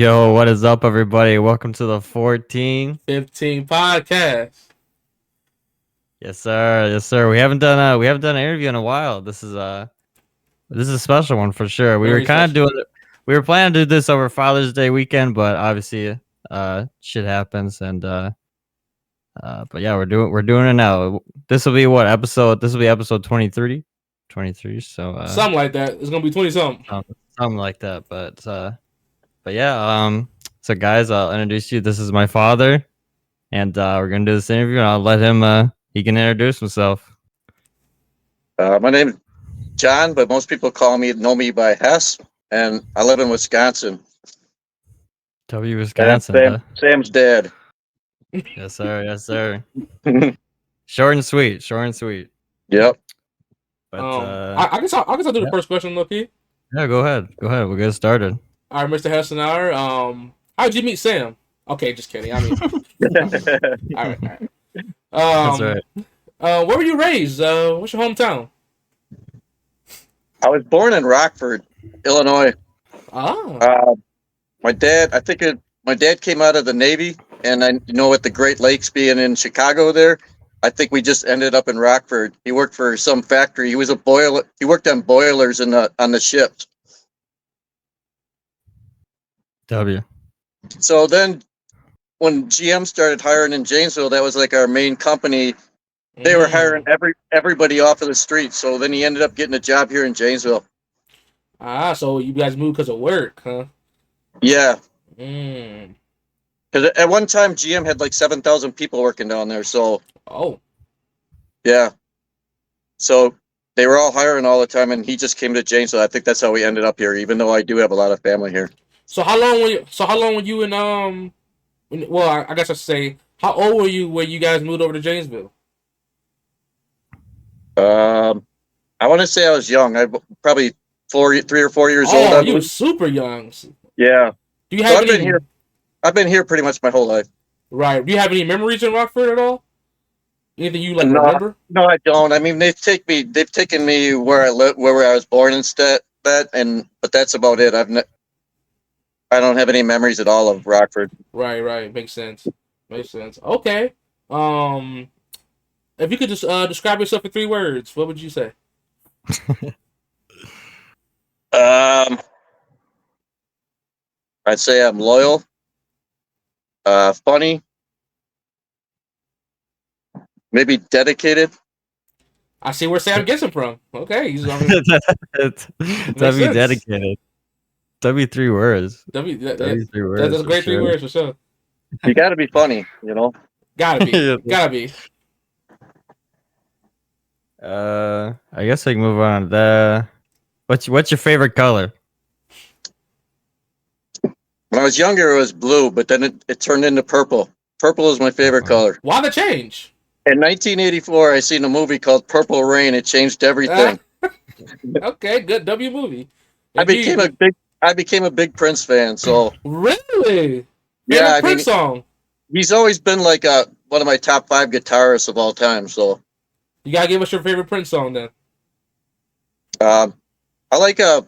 Yo, what is up, everybody? Welcome to the 14. 15 podcast. Yes, sir. Yes, sir. We haven't done an interview in a while. This is a special one for sure. We were Very kind of special. doing it. We were planning to do this over Father's Day weekend, but obviously, shit happens, but yeah, we're doing it now. This will be what episode? This will be episode 23. 23. So Something like that. It's gonna be 20 something. um, something like that. But yeah. So guys, I'll introduce you. This is my father. And we're gonna do this interview, and I'll let him. He can introduce himself. My name is John, but most people know me by Hess, and I live in Wisconsin. W, And Wisconsin. Huh? Sam's dad. Yes, sir. Yes, sir. Short and sweet. Short and sweet. Yep. But I guess I'll do the yeah. first question, Loki. Yeah, go ahead. Go ahead. We'll get started. All right, Mr. Hessenauer. How'd you meet Sam? Okay, just kidding. I mean, all right, all right. That's right. Where were you raised? What's your hometown? I was born in Rockford, Illinois. Ah, My dad, my dad came out of the Navy, and with the Great Lakes being in Chicago there, I think we just ended up in Rockford. He worked for some factory. He was a boiler. He worked on boilers on the ships. W. So then, when GM started hiring in Janesville, that was like our main company. They were hiring everybody off of the street. So then he ended up getting a job here in Janesville. So you guys moved because of work, huh? Yeah, Mm. because at one time GM had like 7,000 people working down there. So Oh, yeah, so they were all hiring all the time, and he just came to Janesville. I think that's how we ended up here, even though I do have a lot of family here. so how long were you in well, I guess I should say, how old were you when you guys moved over to Janesville? I want to say I was young. I probably 3 or 4 years old, Oh, I you were believe. super young. Yeah. Do you So have any I've been here pretty much my whole life. right? Do you have any memories in Rockford at all? Anything you like No, remember? no, I don't. I mean, they've taken me where I live, where I was born instead. But that's about it. I don't have any memories at all of Rockford. Right, right. Makes sense. Makes sense. Okay. Um, if you could just describe yourself in 3 words, what would you say? Um, I'd say I'm loyal, funny, maybe dedicated. I see where Sam gets it from. Okay, I mean, makes W sense. dedicated. W 3 words. W, W three that's words a for great three sure. words for sure. You got to be funny, you know. Gotta be, gotta be. I guess I can move on. What's your favorite color? When I was younger, it was blue, but then it turned into purple. Purple is my favorite color. Why the change? In 1984, I seen a movie called Purple Rain. It changed everything. Okay, good W movie. I became Indeed. I became a big Prince fan. So Really? yeah, Favorite I mean, Prince song? he's always been like one of my top 5 guitarists of all time. So You gotta give us your favorite Prince song then. um, I like I've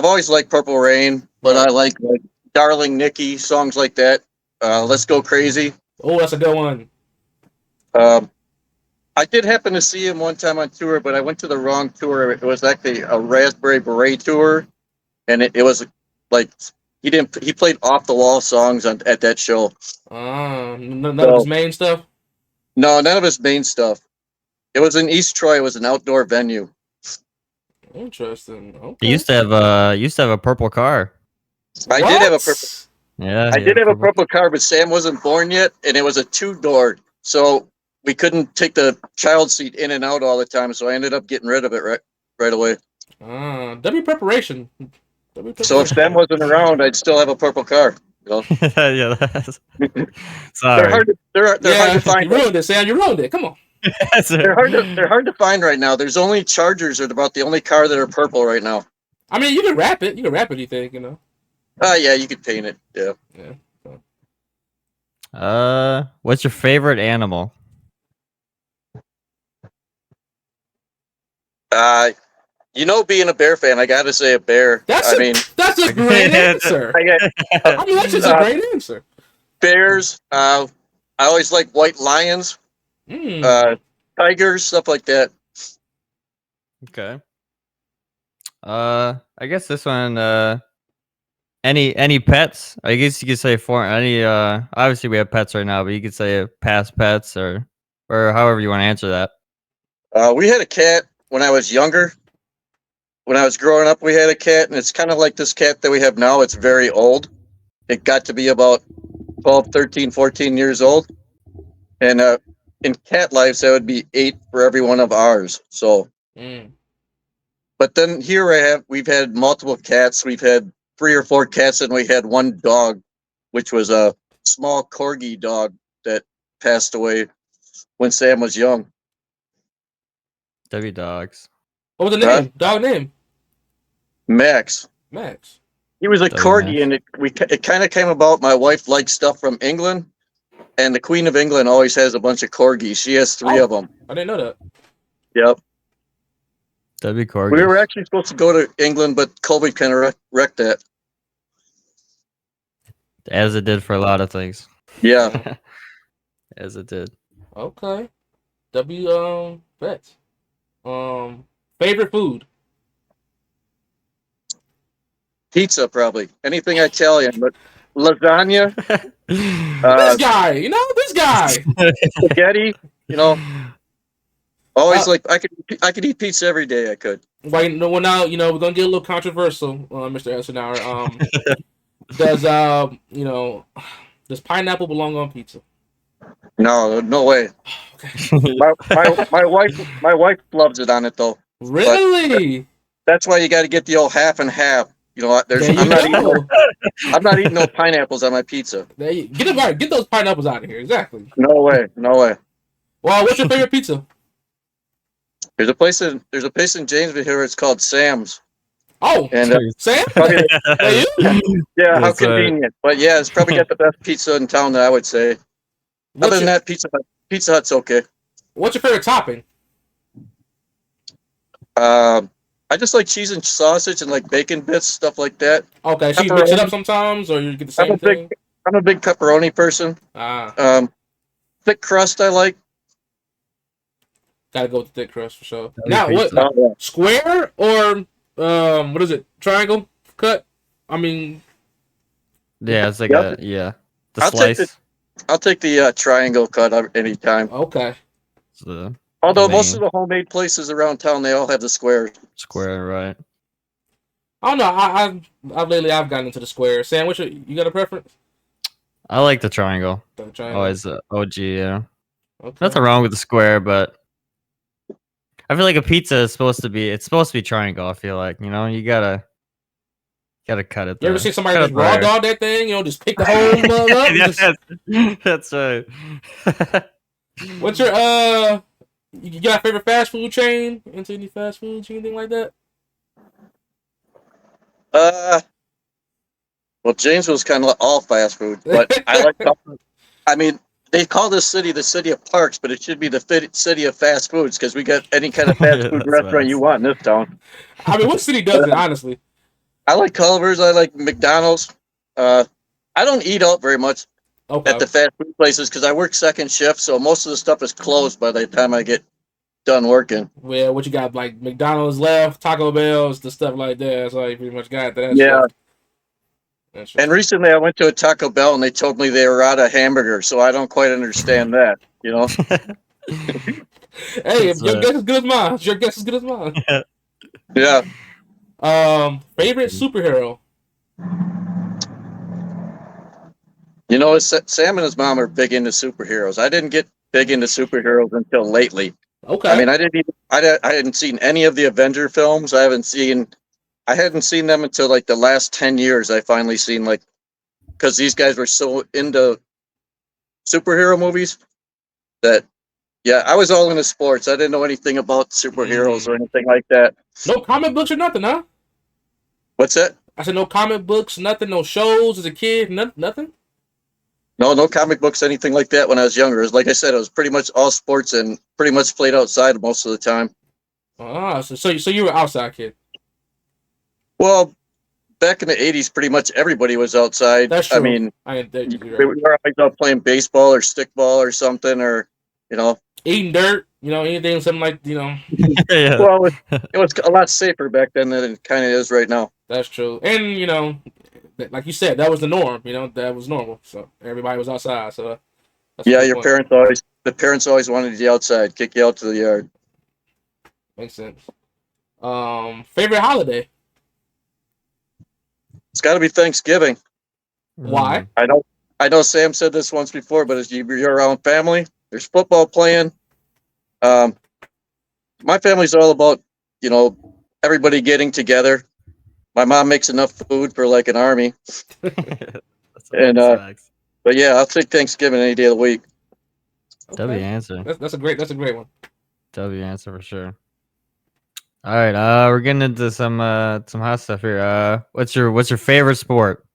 always liked Purple Rain, but I like Darling Nikki songs like that. Let's Go Crazy. Oh, that's a good one. Um, I did happen to see him one time on tour, but I went to the wrong tour. It was actually a Raspberry Beret tour, and it was like he played off the wall songs at that show. None of his So main stuff. no, none of his main stuff. It was in East Troy. It was an outdoor venue. Interesting. He Okay. used to have a purple car. I did have a purple. What? Yeah, I he had did a have a purple. purple car, but Sam wasn't born yet, and it was a 2-door, so we couldn't take the child seat in and out all the time. So I ended up getting rid of it right away. W preparation. W So if Sam preparation. wasn't around, I'd still have a purple car. You know? Yeah, They're sorry. hard. They're hard Yeah, to find. you ruined it, Sam. You ruined it. Come on. They're hard to find right now. There's only Chargers are about the only car that are purple right now. I mean, you can wrap it. You can wrap it. You think you know? Yeah, you could paint it. Yeah. Yeah. What's your favorite animal? Uh, You know, being a Bear fan, I got to say a bear. That's I a mean, that's a great answer. I got I mean, that's just a great answer. bears. I always like white lions, Mm. tigers, stuff like that. Okay. I guess this one. Any pets? I guess you could say for any. Obviously we have pets right now, but you could say past pets or however you want to answer that. We had a cat when I was younger. When I was growing up, we had a cat, and it's kind of like this cat that we have now. It's very old. It got to be about 12, 13, 14 years old. And in cat lives, that would be 8 for every one of ours. So, Mm. but then here we've had multiple cats. We've had 3 or 4 cats, and we had one dog, which was a small corgi dog that passed away when Sam was young. W dogs. What was the Huh? name? Dog name? Max. Max. He was a W corgi, Max. and it kind of came about. My wife liked stuff from England, and the Queen of England always has a bunch of corgis. She has 3 of them. I didn't know that. Yep. W We were corgis. actually supposed to go to England, but COVID kind of wrecked that. As it did for a lot of things. Yeah. As it did. Okay. Vets. Favorite food. Pizza, probably. Anything Italian, but lasagna, This guy, this guy. spaghetti, you know, always Uh, like I could eat pizza every day. I could. Right, well now, we're gonna get a little controversial, Mr. Essenauer. Does does pineapple belong on pizza? No, no way. Okay. My wife loves it on it though. Really? That's why you got to get the old half and half. You know, There you I'm go. not eating no pineapples on my pizza. Get those pineapples out of here. Exactly. No way, no way. Well, what's your favorite pizza? There's a place in Janesville here. It's called Sam's. Oh, And Sam? probably, That you? yeah, how That's right. convenient. But yeah, it's probably got the best pizza in town. That I would say. Other than that, Pizza Hut's okay. What's your favorite topping? I just like cheese and sausage and like bacon bits, stuff like that. Okay, so you mix it up sometimes, or you get the same thing? I'm a big pepperoni person. Ah, Thick crust I like. gotta go with the thick crust for sure. That'd be Now, what? pizza. Yeah. Square or what is it? Triangle cut? I mean, Yeah, it's like Yep. the I'll take slice. I'll take the triangle cut anytime. okay. It's the Although main most of the homemade places around town, they all have the squares. square, right? I don't know. I've gotten into the square. Sam, you got a preference? I like the triangle. The triangle. Always OG, yeah. Okay. Nothing wrong with the square, but I feel like a pizza is supposed to be triangle. I feel like you gotta cut it. You ever there. see somebody Cut just it raw there. dog that thing? Just pick the whole mug up. And Yeah, just, that's right. what's your You got a favorite fast food chain? Into any fast foods, anything like that? Well, Janesville's kind of all fast food, but I like. I mean, they call this city the city of parks, but it should be the city of fast foods because we got any kind of fast food That's restaurant you fast. want in this town. I mean, what city does it? Honestly, I like Culver's. I like McDonald's. I don't eat out very much okay. at the fast food places because I work second shift, so most of the stuff is closed by the time I get done working. Well, what you got? Like McDonald's left, Taco Bell's, the stuff like that. That's all you pretty much got. That's Yeah. That's And recently I went to a Taco Bell and they told me they were out of hamburgers, so I don't quite understand that, you know? hey, if your guess is good as mine. Your guess is good as mine. Yeah. Favorite superhero? You know, Sam and his mom are big into superheroes. I didn't get big into superheroes until lately. Okay. I mean, I hadn't seen any of the Avenger films. I hadn't seen them until like the last 10 years. I finally seen because these guys were so into superhero movies that, yeah, I was all into sports. I didn't know anything about superheroes or anything like that. No comic books or nothing, huh? What's that? I said no comic books, nothing, no shows as a kid, nothing. No comic books, anything like that when I was younger. Like I said, it was pretty much all sports and pretty much played outside most of the time. So you were outside kid. Well, back in the '80s, pretty much everybody was outside. That's I true. mean, I ain't that we right. were always out playing baseball or stickball or something, or you know. Eating dirt, anything, something like. Yeah. Well, it was a lot safer back then than it kind of is right now. That's true. And like you said, that was the norm. That was normal. So everybody was outside. So that's a Yeah, good point. the parents always wanted you outside, kick you out to the yard. Makes sense. Favorite holiday? It's got to be Thanksgiving. Why? Mm. I know Sam said this once before, but as you're around family, there's football playing. Um, my family's all about, you know, everybody getting together. My mom makes enough food for like an army, That's and facts. but yeah, I'll take Thanksgiving any day of the week. W Okay. answer. That's a great one. W answer for sure. All right, we're getting into some hot stuff here. What's your favorite sport?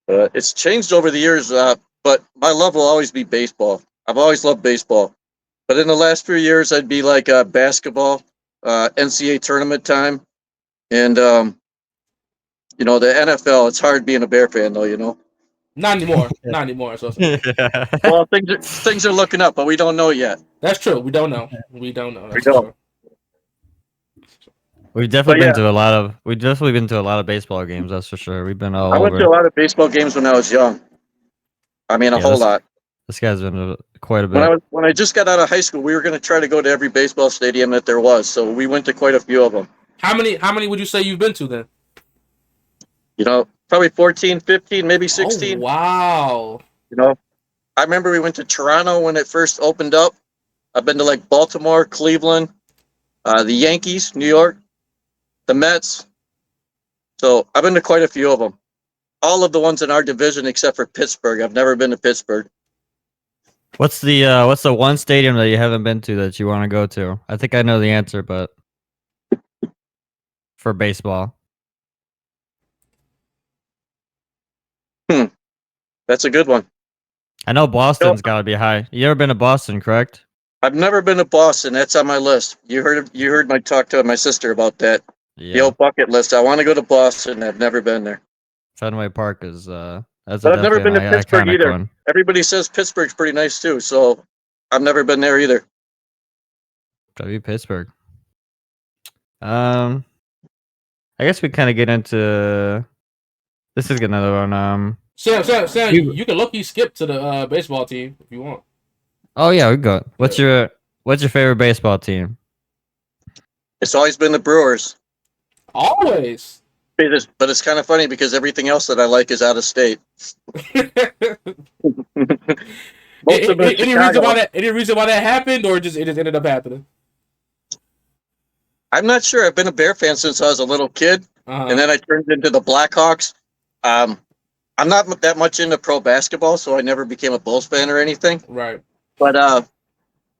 It's changed over the years, but my love will always be baseball. I've always loved baseball, but in the last few years, I'd be like basketball, NCAA tournament time, and the NFL. It's hard being a Bear fan, though. Not anymore. Not anymore. So Yeah. Well, things are looking up, but we don't know yet. that's true. We don't know. We don't know. We That's for don't. sure. We've But definitely yeah, been to a lot of baseball games. That's for sure. We've been all I went to over. a lot of baseball games when I was young. I mean, a Yeah, whole lot. this guy's been quite a When I bit. was when I just got out of high school, we were going to try to go to every baseball stadium that there was. So we went to quite a few of them. How many would you say you've been to then? Probably 14, 15, maybe Oh 16. wow. You know, I remember we went to Toronto when it first opened up. I've been to like Baltimore, Cleveland, the Yankees, New York, the Mets. So I've been to quite a few of them. All of the ones in our division except for Pittsburgh. I've never been to Pittsburgh. What's the one stadium that you haven't been to that you want to go to? I think I know the answer, but for baseball. Hmm, that's a good one. I know Boston's got to be high. You ever been to Boston, correct? I've never been to Boston. That's on my list. You heard my talk to my sister about that. The Yeah. old bucket list. I want to go to Boston. I've never been there. Fenway Park is that's But I've never definitely been to an Pittsburgh iconic either. one. Everybody says Pittsburgh's pretty nice too, so I've never been there either. W Pittsburgh. I guess we kind of get into this is another one. Sam, You- you can lucky skip to the baseball team if you want. oh yeah, we go. What's your favorite baseball team? It's always been the Brewers. Always. But it's kind of funny because everything else that I like is out of state. Most of them in Chicago. Any reason why that happened, or it just ended up happening? I'm not sure. I've been a Bear fan since I was a little kid, and then I turned into the Blackhawks. I'm not that much into pro basketball, so I never became a Bulls fan or anything. Right. But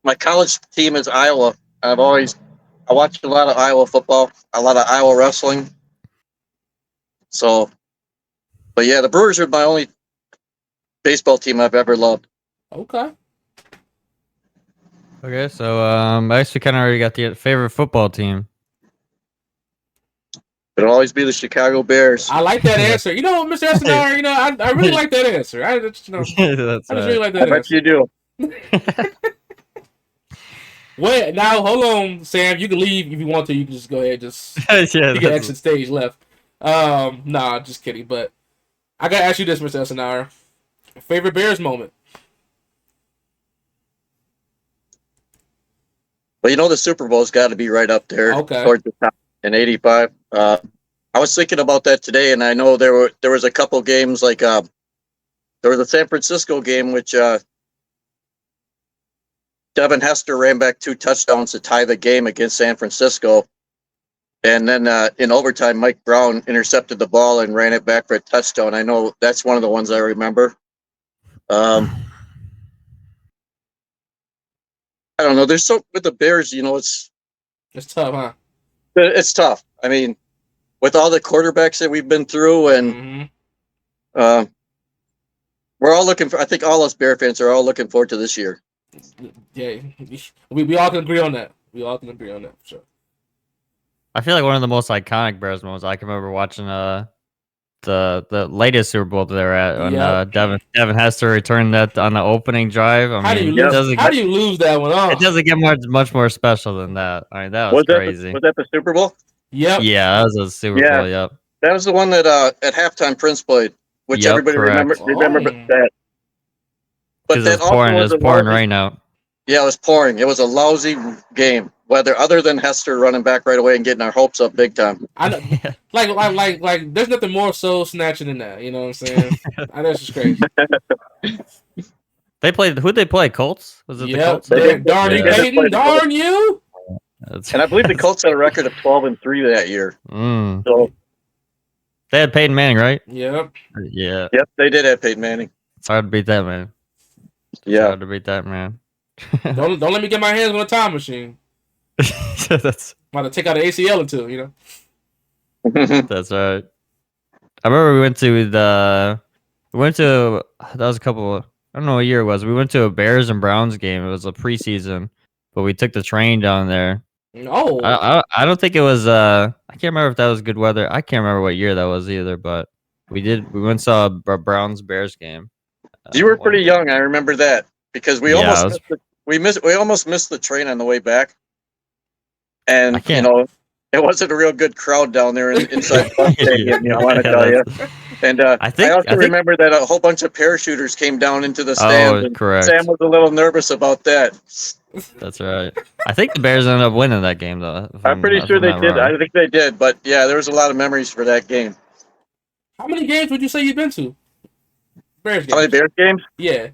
my college team is Iowa. I watched a lot of Iowa football, a lot of Iowa wrestling. So, but yeah, the Brewers are my only baseball team I've ever loved. Okay. Okay, so I actually kind of already got the favorite football team. It'll always be the Chicago Bears. I like that answer. Mr. Esenauer, I really like that answer. I just really like that I bet answer. you do. Wait, now hold on, Sam. You can leave if you want to. You can just go ahead. You can exit stage left. Nah, just kidding. But I gotta ask you this, Mr. Esenauer. Favorite Bears moment? But the Super Bowl's got to be right up there Okay. towards the top in '85. I was thinking about that today, and I know there was a couple games like there was a San Francisco game which Devin Hester ran back 2 touchdowns to tie the game against San Francisco, and then in overtime Mike Brown intercepted the ball and ran it back for a touchdown. I know that's one of the ones I remember. I don't know. There's so with the Bears, It's tough, huh? it's tough. I mean, with all the quarterbacks that we've been through, and we're all looking for. I think all us Bear fans are all looking forward to this year. Yeah, we all can agree on that. We all can agree on that for sure. I feel like one of the most iconic Bears moments I can remember watching the latest Super Bowl they were at when Devon has to return that on the opening drive. How do you lose that one? Oh. It doesn't get much more special than that. I mean, that was crazy. Was that the Super Bowl? Yep. Yeah, that was a Super Bowl. Yep. That was the one that at halftime Prince played, which everybody remember that. But that it was pouring rain out. Yeah, it was pouring. It was a lousy game. Whether other than Hester running back right away and getting our hopes up big time. I know, like, there's nothing more soul snatching than that. You know what I'm saying? That's just crazy. Who'd they play? Colts? Was it the Colts? Darn you, Peyton! Darn you! And I believe the Colts had a record of 12-3 that year. So they had Peyton Manning, right? Yep. Yeah. Yep, they did have Peyton Manning. It's hard to beat that, man. Yeah. It's hard to beat that, man. Don't let me get my hands on a time machine. That's about to take out an ACL or two, you know. That's right. I remember we went to that was a couple. I don't know what year it was. We went to a Bears and Browns game. It was a preseason, but we took the train down there. No, I don't think it was. I can't remember if that was good weather. I can't remember what year that was either. But we went and saw a Browns Bears game. You were pretty young. I remember that because we almost missed the train on the way back. And it wasn't a real good crowd down there inside the stadium. I want to tell you. And I also remember that a whole bunch of parachuters came down into the stands. Oh, correct. Sam was a little nervous about that. That's right. I think the Bears ended up winning that game, though. I'm pretty sure they did. I think they did. But yeah, there was a lot of memories for that game. How many games would you say you've been to? Bears games. How many Bears games? Yeah.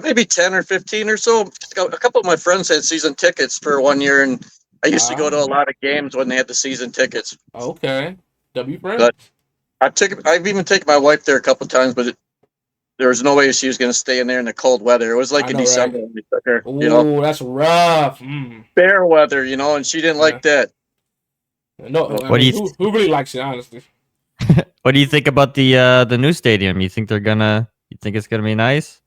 Maybe 10 or 15 or so. A couple of my friends had season tickets for 1 year, and I used to go to a lot of games when they had the season tickets. Okay. W friends. But I've even taken my wife there a couple of times, but there was no way she was going to stay in there in the cold weather. It was like in December when we took her. Ooh, that's rough. Bear weather, and she didn't like that. No, who really likes it, honestly? What do you think about the new stadium? You think it's gonna be nice?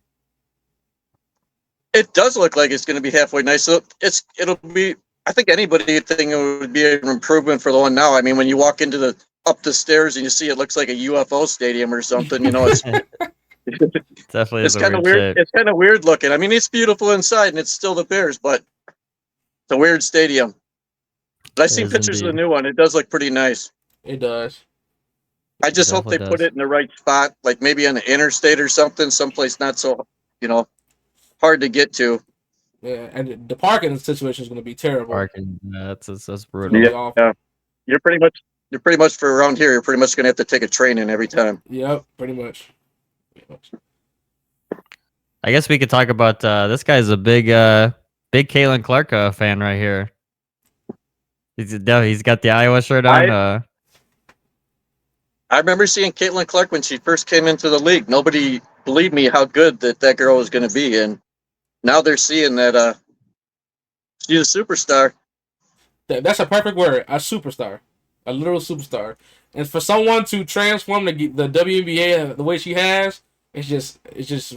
It does look like it's going to be halfway nice. So it'll be. I think anybody would think it would be an improvement for the one now. I mean, when you walk up the stairs and you see it looks like a UFO stadium or something, it's definitely it's kind of weird. Shape. It's kind of weird looking. I mean, it's beautiful inside and it's still the Bears, but it's a weird stadium. But I've seen pictures of the new one. It does look pretty nice. It does. I just hope they put it in the right spot, like maybe on the interstate or something, someplace not so hard to get to. Yeah, and the parking situation is going to be terrible. Parking, that's brutal. Yeah. You're pretty much for around here. You're pretty much going to have to take a train in every time. Yep, pretty much. I guess we could talk about this guy's a big Caitlin Clark fan right here. He's got the Iowa shirt on. I remember seeing Caitlin Clark when she first came into the league. Nobody believed me how good that girl was going to be, and now they're seeing that she's a superstar. That's a perfect word, a superstar, a literal superstar. And for someone to transform the WNBA the way she has, it's just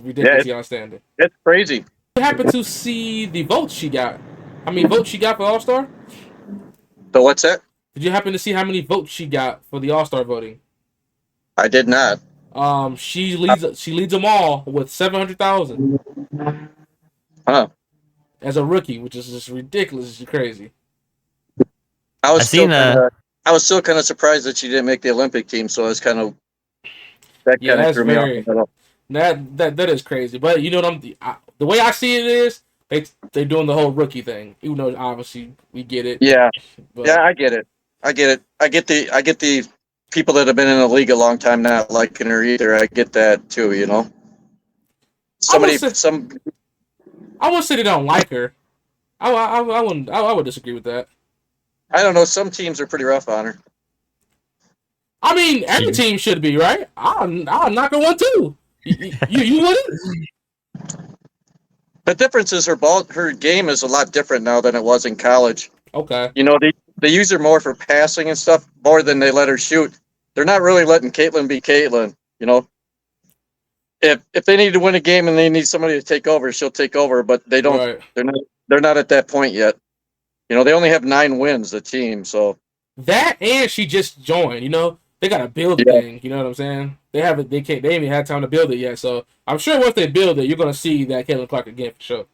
ridiculously outstanding. It's crazy. You happen to see the votes she got? How many votes she got for All-Star? So what's that? Did you happen to see how many votes she got for the All-Star voting? I did not. She leads them all with 700,000. Huh. As a rookie, which is just ridiculous. It's crazy. I was still kind of surprised that she didn't make the Olympic team. So it's kind of threw me off. That is crazy. But you know what the way I see it is they're doing the whole rookie thing. Even though obviously we get it. Yeah. But, yeah, I get it. I get the people that have been in the league a long time not liking her either. I get that too. I wouldn't say they don't like her. I would disagree with that. I don't know. Some teams are pretty rough on her. I mean, every team should be, right? I'll knock her one too. You wouldn't? The difference is her game is a lot different now than it was in college. Okay. They use her more for passing and stuff more than they let her shoot. They're not really letting Caitlin be Caitlin. if they need to win a game and they need somebody to take over, she'll take over. But they don't. Right. They're not at that point yet. You know, they only have 9 wins, the team. So that, and she just joined. You know, they gotta build the thing. You know what I'm saying? They haven't. They can't. They ain't even had time to build it yet. So I'm sure once they build it, you're gonna see that Caitlin Clark again for sure.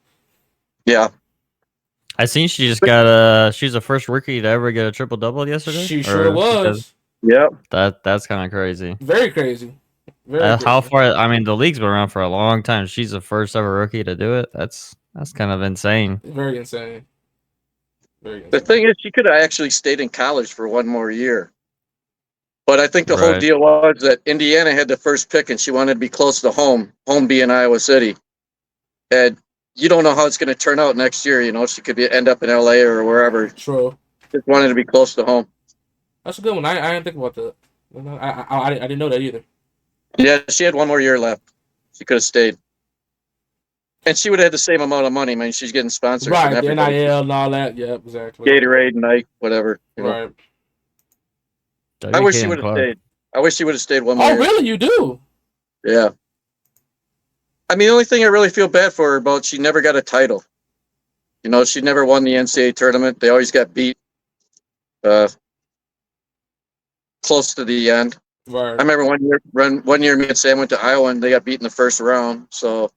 Yeah. I seen she just got she's the first rookie to ever get a triple double yesterday. She sure was. Yep. That's kind of crazy. Very crazy. Very How crazy. far? I mean, the league's been around for a long time. She's the first ever rookie to do it. That's kind of insane. Very insane. The thing is, she could have actually stayed in college for 1 more year. But I think the whole deal was that Indiana had the first pick, and she wanted to be close to home being Iowa City. And you don't know how it's going to turn out next year. You know, she could end up in LA or wherever. True. Just wanted to be close to home. That's a good one. I didn't think about that. I didn't know that either. Yeah, she had 1 more year left. She could have stayed. And she would have had the same amount of money. I mean, she's getting sponsors. Right, the NIL and all that. Yeah, exactly. Gatorade, Nike, whatever. Right. I wish she would have stayed. I wish she would have stayed 1 more year. Oh, really? You do? Yeah. I mean, the only thing I really feel bad for her about, she never got a title. You know, she never won the NCAA tournament. They always got beat close to the end. Right. I remember one year me and Sam went to Iowa and they got beat in the first round. So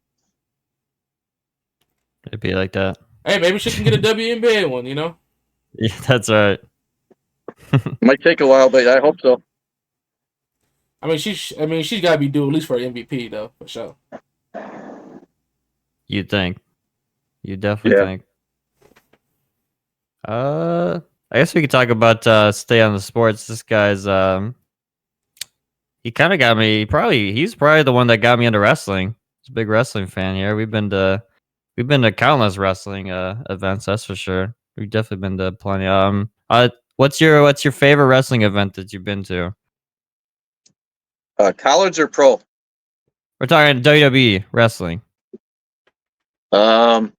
it'd be like that. Hey, maybe she can get a WNBA one, you know? Yeah, that's right. Might take a while, but I hope so. I mean, she's got to be due at least for an MVP though, for sure. You'd think. You definitely think. I guess we could talk about stay on the sports. This guy's he kind of got me. He's probably the one that got me into wrestling. He's a big wrestling fan here. We've been to countless wrestling events. That's for sure. We've definitely been to plenty. What's your favorite wrestling event that you've been to? College or pro? We're talking WWE wrestling. You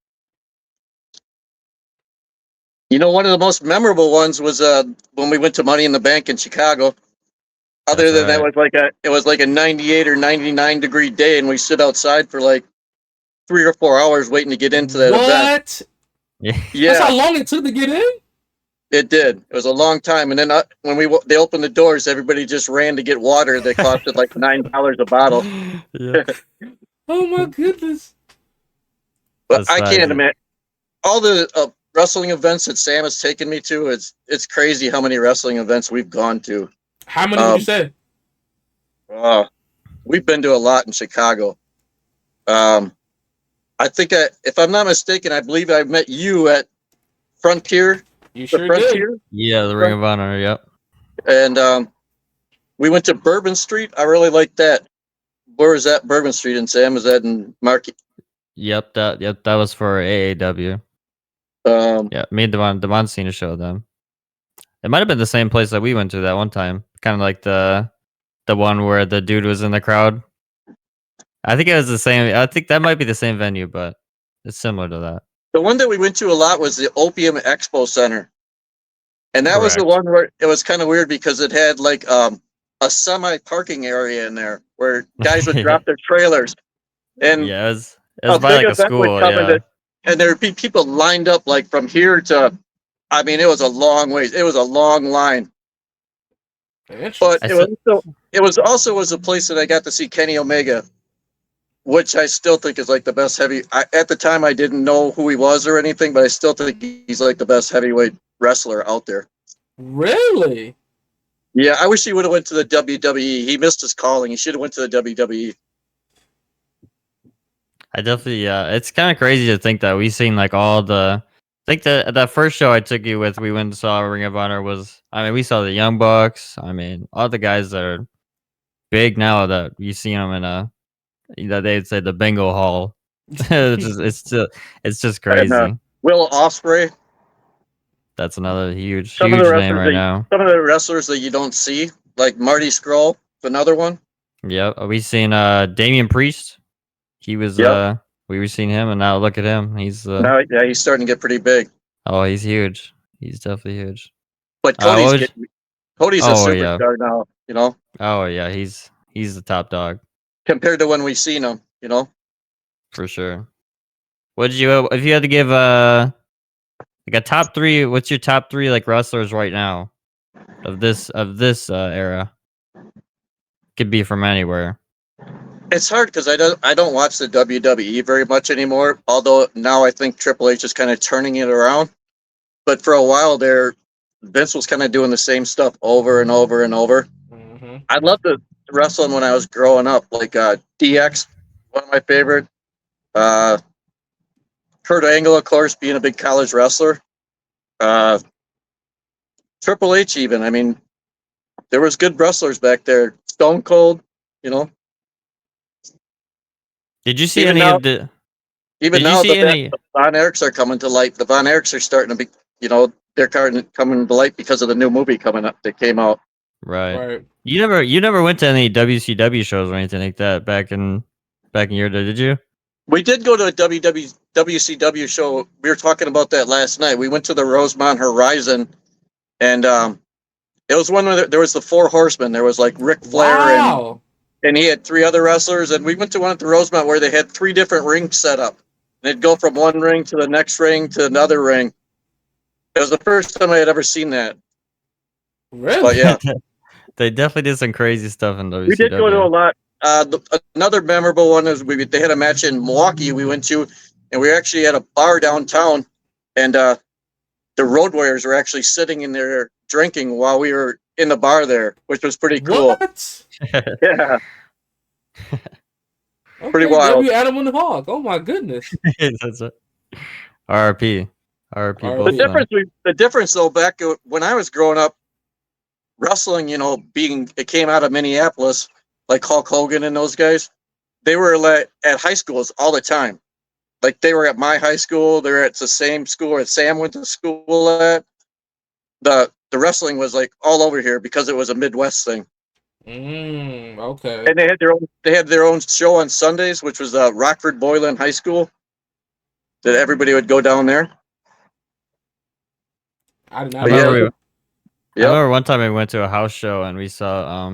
know, one of the most memorable ones was when we went to Money in the Bank in Chicago. Other than that, it was like a 98 or 99 degree day, and we stood outside for like 3 or 4 hours waiting to get into that event. What? Yeah. That's how long it took to get in? It did. It was a long time, and then when they opened the doors, everybody just ran to get water. That costed like $9 a bottle. Yeah. Oh my goodness! But I can't imagine all the wrestling events that Sam has taken me to. It's crazy how many wrestling events we've gone to. How many would you say? We've been to a lot in Chicago. I think if I'm not mistaken, I believe I met you at Frontier. You sure did. Yeah, the Ring of Honor. Yep. And we went to Bourbon Street. I really liked that. Where was that Bourbon Street in Sam? Was that in Marquee? Yep. That was for AAW. Yeah, me and Devon seen a show of them. It might have been the same place that we went to that one time. Kind of like the one where the dude was in the crowd. I think it was the same. I think that might be the same venue, but it's similar to that. The one that we went to a lot was the Opium Expo Center. And that was the one where it was kind of weird because it had like a semi-parking area in there where guys would drop their trailers. And yeah, it was by like a school. Yeah. And there would be people lined up like from here to, I mean, it was a long ways. It was a long line. But it was also a place that I got to see Kenny Omega, which I still think is like the best at the time I didn't know who he was or anything, but I still think he's like the best heavyweight wrestler out there. Really? Yeah, I wish he would have went to the WWE. He missed his calling. He should have went to the WWE. I definitely, it's kind of crazy to think that we've seen like all the. I think that first show I took you with, we went and saw Ring of Honor was. I mean, we saw the Young Bucks. I mean, all the guys that are big now that you see them in they'd say the bingo hall. it's just crazy. And, Will Ospreay. That's another huge name right now. Some of the wrestlers that you don't see, like Marty Scurll, another one. Yep, we seen Damian Priest. He was we were seeing him, and now look at him. He's he's starting to get pretty big. Oh, he's huge. He's definitely huge. But Cody's a superstar now, you know. Oh yeah, he's the top dog. compared to when we seen them, you know. For sure. What did you if you had to give like a top 3, what's your top 3 like wrestlers right now of this era? Could be from anywhere. It's hard because I don't watch the WWE very much anymore. Although now I think Triple H is kind of turning it around. But for a while there, Vince was kind of doing the same stuff over and over and over. Mm-hmm. I loved the wrestling when I was growing up, like DX, one of my favorite. Kurt Angle, of course, being a big college wrestler. Triple H, even. I mean, there was good wrestlers back there. Stone Cold, you know. Did you see Even any now- of the Even Did you now, see the any Von Erichs are coming to light. The Von Erichs are starting to be, you know, they're coming to light because of the new movie coming up that came out. Right. You never went to any WCW shows or anything like that back in your day, did you? We did go to a WCW show. We were talking about that last night. We went to the Rosemont Horizon, and it was one where there was the Four Horsemen. There was like Ric Flair and he had 3 other wrestlers. And we went to one at the Rosemont where they had 3 different rings set up. And they'd go from one ring to the next ring to another ring. It was the first time I had ever seen that. Really? But yeah, They definitely did some crazy stuff in WCW. we did go to a lot. Another memorable one is they had a match in Milwaukee we went to, and we actually had a bar downtown, and the Road Warriors were actually sitting in there drinking while we were in the bar there, which was pretty cool. What? Yeah. Okay, Pretty wild. W. Adam and Hawk. Oh my goodness. That's it. RP. The difference though, back when I was growing up, wrestling, you know, it came out of Minneapolis, like Hulk Hogan and those guys. They were at high schools all the time. Like they were at my high school. They're at the same school that Sam went to school at. The wrestling was like all over here because it was a Midwest thing. Okay. And they had their own show on Sundays, which was Rockford Boylan High School. That everybody would go down there. I did not. I remember one time we went to a house show and we saw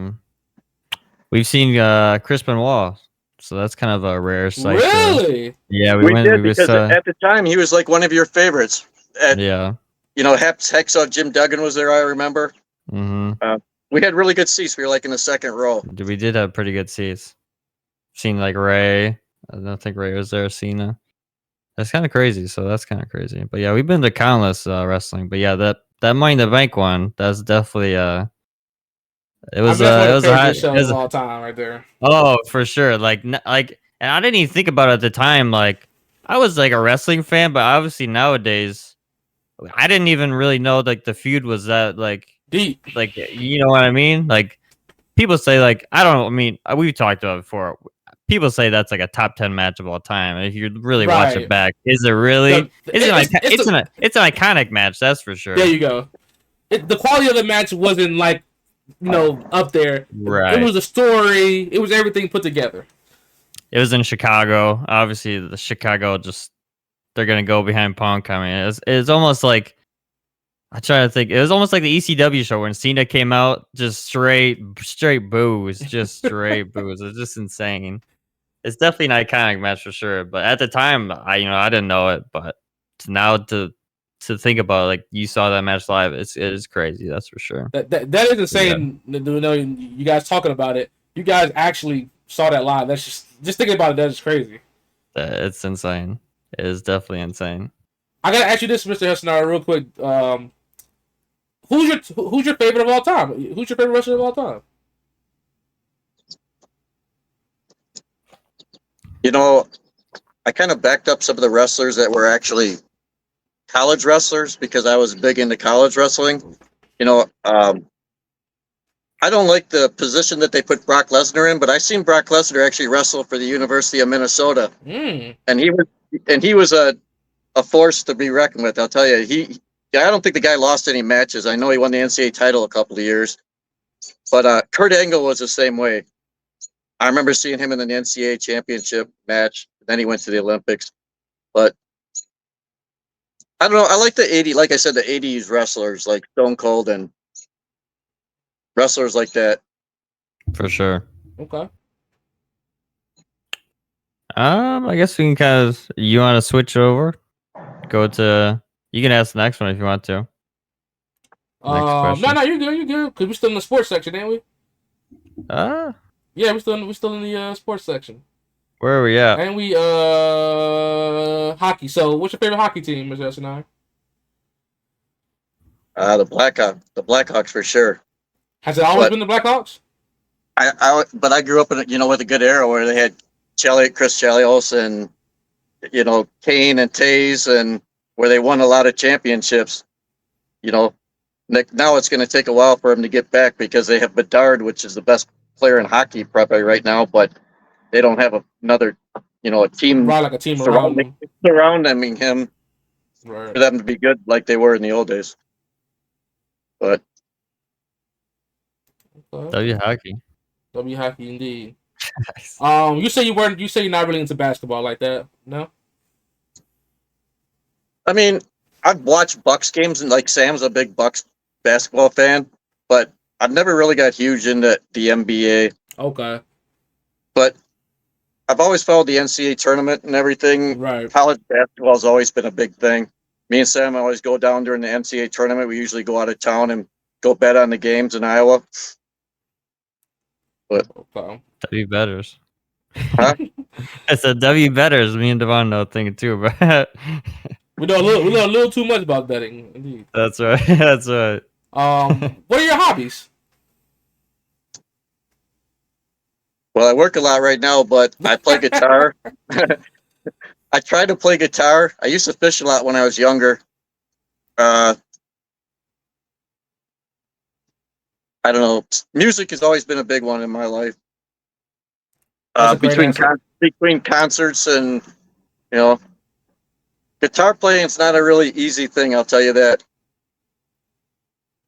we've seen Chris Benoit, so that's kind of a rare sight. Really? Yeah, we did because at the time he was like one of your favorites. Yeah. You know, Hacksaw Jim Duggan was there. I remember. Mm-hmm. We had really good seats. We were like in the second row. We did have pretty good seats. Seen like Ray. I don't think Ray was there. Cena. That's kind of crazy. So that's kind of crazy. But yeah, we've been to countless wrestling. But yeah, that Money in the Bank one, that's definitely it was a hot show of all time right there. Oh, for sure. Like and I didn't even think about it at the time. Like I was like a wrestling fan, but obviously nowadays I didn't even really know like the feud was that like deep. Like, you know what I mean? Like people say like I mean we've talked about it before. People say that's like a top 10 match of all time. And if you really watch it back, is it really? It's an iconic match, that's for sure. There you go. The quality of the match wasn't like, you know, up there. Right. It was a story. It was everything put together. It was in Chicago. Obviously, the Chicago they're gonna go behind Punk. I mean, it's almost like I try to think. It was almost like the ECW show when Cena came out, just straight boos, just straight boos. It's just insane. It's definitely an iconic match for sure. But at the time, I didn't know it. But now to think about it, like you saw that match live, it is crazy. That's for sure. That is insane. Yeah. You know, you guys talking about it. You guys actually saw that live. That's just thinking about it. That's crazy. It's insane. It is definitely insane. I gotta ask you this, Mr. Hessenauer, real quick. Who's your favorite of all time? Who's your favorite wrestler of all time? You know, I kind of backed up some of the wrestlers that were actually college wrestlers because I was big into college wrestling. You know, I don't like the position that they put Brock Lesnar in, but I seen Brock Lesnar actually wrestle for the University of Minnesota, and he was a force to be reckoned with. I'll tell you, I don't think the guy lost any matches. I know he won the NCAA title a couple of years, but Kurt Angle was the same way. I remember seeing him in an NCAA championship match. Then he went to the Olympics. But I don't know. I like the 80s, like I said, the 80s wrestlers like Stone Cold and wrestlers like that. For sure. Okay. I guess we can kind of. You want to switch over? Go to. You can ask the next one if you want to. Next question. No, you're good. Cause we're still in the sports section, ain't we? Yeah, we're still in the sports section. Where are we at? And we hockey. So, what's your favorite hockey team, Mr. SNI? The Blackhawks for sure. Has it always been the Blackhawks? But I grew up in with a good era where they had Chris Chelios and Kane and Tays, and where they won a lot of championships. Now it's going to take a while for them to get back because they have Bedard, which is the best player in hockey probably right now, but they don't have another a team, right, like a team surrounding him right. for them to be good like they were in the old days. But W hockey indeed. You say you're not really into basketball like that, no? I mean, I've watched Bucks games, and like Sam's a big Bucks basketball fan, but I've never really got huge into the NBA. Okay. But I've always followed the NCAA tournament and everything. Right. College basketball has always been a big thing. Me and Sam always go down during the NCAA tournament. We usually go out of town and go bet on the games in Iowa. But W betters. Huh? It's a W betters. Me and Devon know thinking too, but we know a little too much about betting. Indeed. That's right. That's right. What are your hobbies? Well, I work a lot right now, but I play guitar. I try to play guitar. I used to fish a lot when I was younger. I don't know. Music has always been a big one in my life. Between concerts and guitar playing is not a really easy thing. I'll tell you that.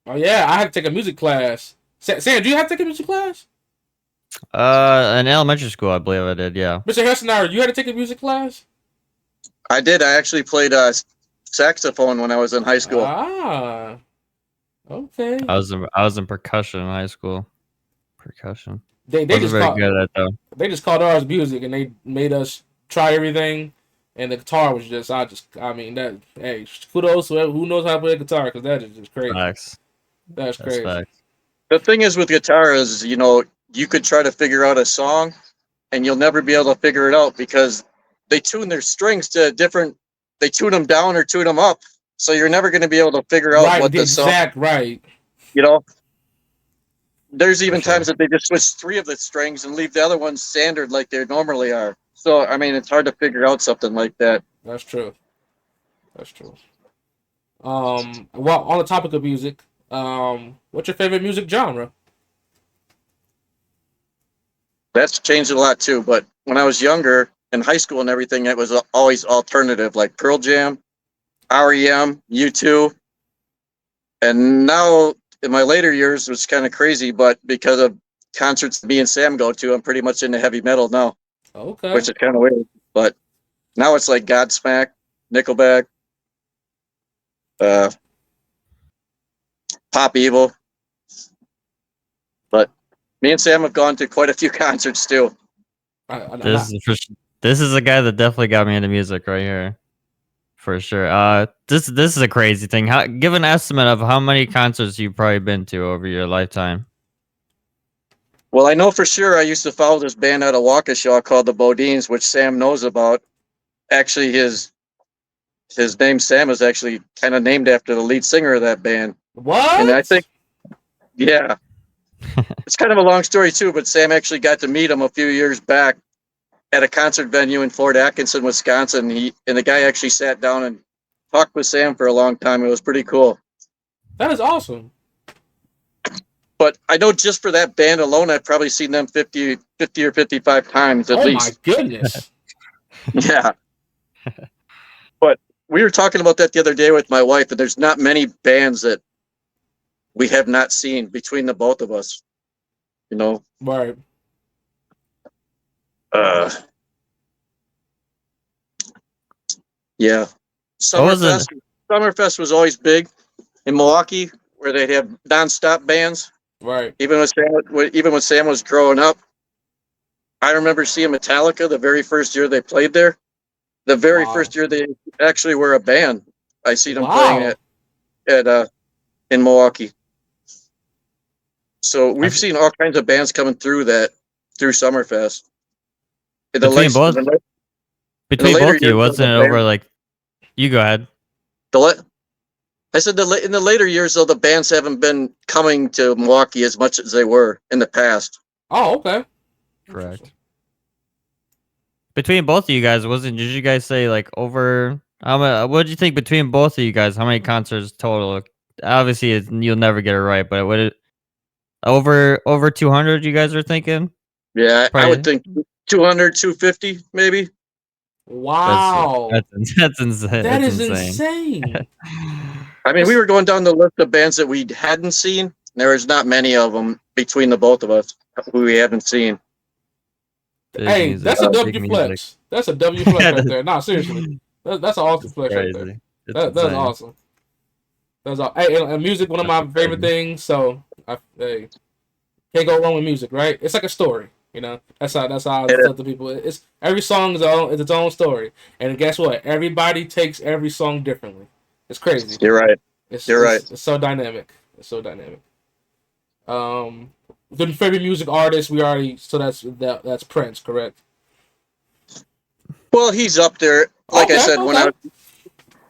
Oh yeah, I had to take a music class. Sam, do you have to take a music class? In elementary school, I believe I did. Yeah. Mr. Hessenauer, you had to take a music class? I did. I actually played saxophone when I was in high school. Ah. Okay. I was in percussion in high school. Percussion. They just very good at though. They just called ours music, and they made us try everything. And the guitar was just, hey, kudos to who knows how to play guitar, because that is just crazy. That's crazy. Facts. The thing is with guitar is, you could try to figure out a song, and you'll never be able to figure it out because they tune their strings to different. They tune them down or tune them up, so you're never going to be able to figure out what the song. Right. There's even times that they just switch 3 of the strings and leave the other ones standard like they normally are. So, it's hard to figure out something like that. That's true. Well, on the topic of music, what's your favorite music genre? That's changed a lot too, but when I was younger, in high school and everything, it was always alternative, like Pearl Jam, REM, U2. And now, in my later years, it was kind of crazy, but because of concerts me and Sam go to, I'm pretty much into heavy metal now. Okay. Which is kind of weird, but now it's like Godsmack, Nickelback, Pop Evil. But me and Sam have gone to quite a few concerts too. This is a guy that definitely got me into music right here, for sure. This is a crazy thing. Give an estimate of how many concerts you've probably been to over your lifetime. Well, I know for sure I used to follow this band out of Waukesha called the Bodines, which Sam knows about. Actually, his name Sam is actually kind of named after the lead singer of that band. What? And I think, yeah, it's kind of a long story too. But Sam actually got to meet him a few years back at a concert venue in Fort Atkinson, Wisconsin. And the guy actually sat down and talked with Sam for a long time. It was pretty cool. That is awesome. But I know just for that band alone, I've probably seen them 50 or 55 times at least. Oh, my goodness. Yeah. But we were talking about that the other day with my wife, and there's not many bands that we have not seen between the both of us. Right. Yeah. Summerfest was always big in Milwaukee, where they'd have nonstop bands. Right. Even when Sam was growing up. I remember seeing Metallica the very first year they played there. The very first year they actually were a band. I seen them playing at in Milwaukee. So we've seen all kinds of bands coming through Summerfest. Between both of you, wasn't it over like? You go ahead. I said in the later years, though, the bands haven't been coming to Milwaukee as much as they were in the past. Oh, okay. Correct. Between both of you guys, did you guys say like over? What did you think between both of you guys? How many concerts total? Obviously, you'll never get it right, but would it over 200? You guys are thinking? Yeah, probably. I would think 200, 250, maybe. Wow, that's insane. That is insane. I mean, we were going down the list of bands that we hadn't seen. There was not many of them between the both of us who we haven't seen. Hey, that's a W flex. That's a W flex right there. No, seriously, that's an awesome flex right there. That's awesome. That's all. Hey, and music, one of my favorite things. So, hey, can't go wrong with music, right? It's like a story. You know, that's how I tell the people. It's every song is its own story, and guess what? Everybody takes every song differently. It's crazy. You're right. You're right. It's so dynamic. It's so dynamic. The favorite music artist we already that's Prince, correct? Well, he's up there. Like I said, when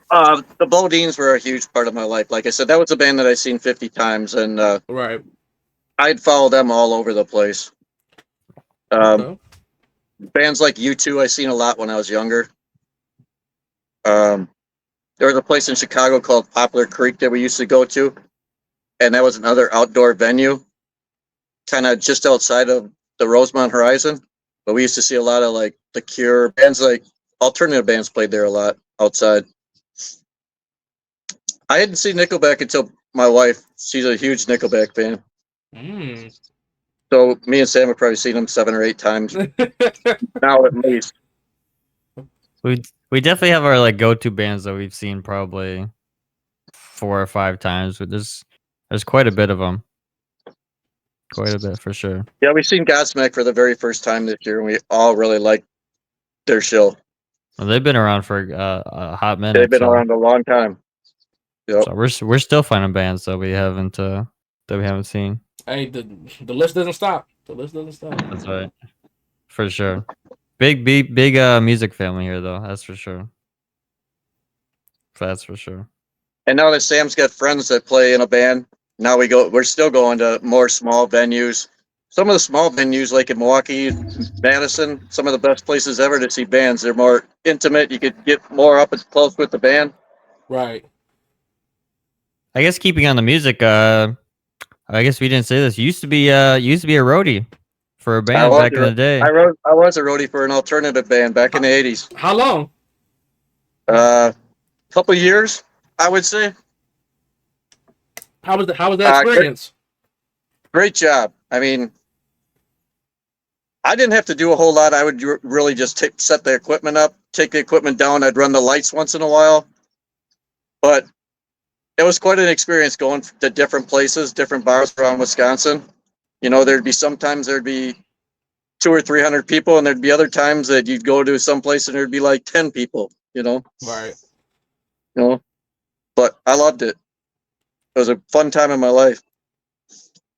the Bodines were a huge part of my life. Like I said, that was a band that I've seen 50 times, and right, I'd follow them all over the place. Bands like U2 I seen a lot when I was younger. There was a place in Chicago called Poplar Creek that we used to go to, and that was another outdoor venue, kind of just outside of the Rosemont Horizon. But we used to see a lot of like The Cure, bands like alternative bands played there a lot outside. I hadn't seen Nickelback until my wife. She's a huge Nickelback fan. So me and Sam have probably seen them 7 or 8 times now at least. We definitely have our like go-to bands that we've seen probably 4 or 5 times. But there's quite a bit of them. Quite a bit for sure. Yeah, we've seen Godsmack for the very first time this year, and we all really liked their show. Well, they've been around for a hot minute. They've been around a long time. Yep. So we're still finding bands that we haven't seen. Hey, the list doesn't stop. The list doesn't stop. That's right, for sure. Big music family here, though. That's for sure. That's for sure. And now that Sam's got friends that play in a band, now we're still going to more small venues. Some of the small venues, like in Milwaukee, Madison, some of the best places ever to see bands. They're more intimate. You could get more up and close with the band. Right. I guess keeping on the music, I guess we didn't say this. You used to be a roadie for a band back in the day. I was a roadie for an alternative band back in the 80s. How long? Couple years, I would say. How was that experience? Great job. I mean, I didn't have to do a whole lot. I would really just set the equipment up, take the equipment down. I'd run the lights once in a while. But it was quite an experience going to different places, different bars around Wisconsin. You know, sometimes there'd be 200 or 300 people, and there'd be other times that you'd go to some place and there'd be like 10 people, you know? Right. You know, but I loved it. It was a fun time in my life.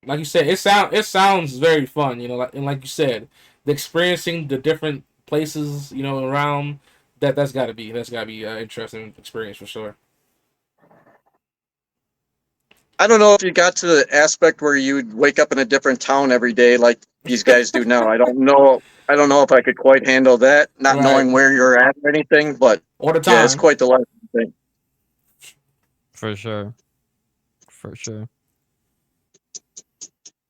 Like you said, it sounds very fun, you know, and like you said, experiencing the different places, you know, around that's gotta be an interesting experience for sure. I don't know if you got to the aspect where you'd wake up in a different town every day like these guys do now. I don't know if I could quite handle that, not knowing where you're at or anything, but all the time. Yeah, it's quite the life thing. For sure. For sure.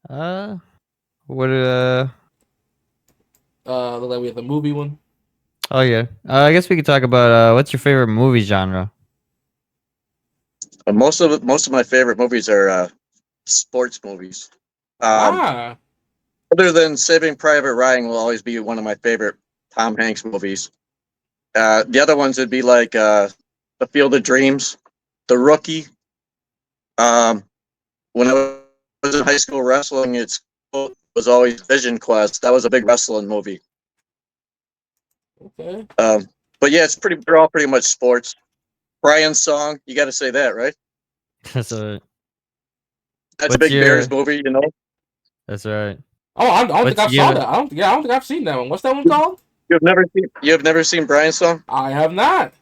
What look like we have the movie one. Oh yeah. I guess we could talk about what's your favorite movie genre? Most of my favorite movies are sports movies. Other than Saving Private Ryan will always be one of my favorite Tom Hanks movies. The other ones would be like The Field of Dreams, The Rookie. When I was in high school wrestling, was always Vision Quest. That was a big wrestling movie. Okay. But yeah, they're all pretty much sports. Brian's song, you got to say that, right? That's right. That's a big Bears movie, you know. That's right. Oh, I don't think I saw that. I don't think I've seen that one. What's that one called? You've never seen Brian's song? I have not.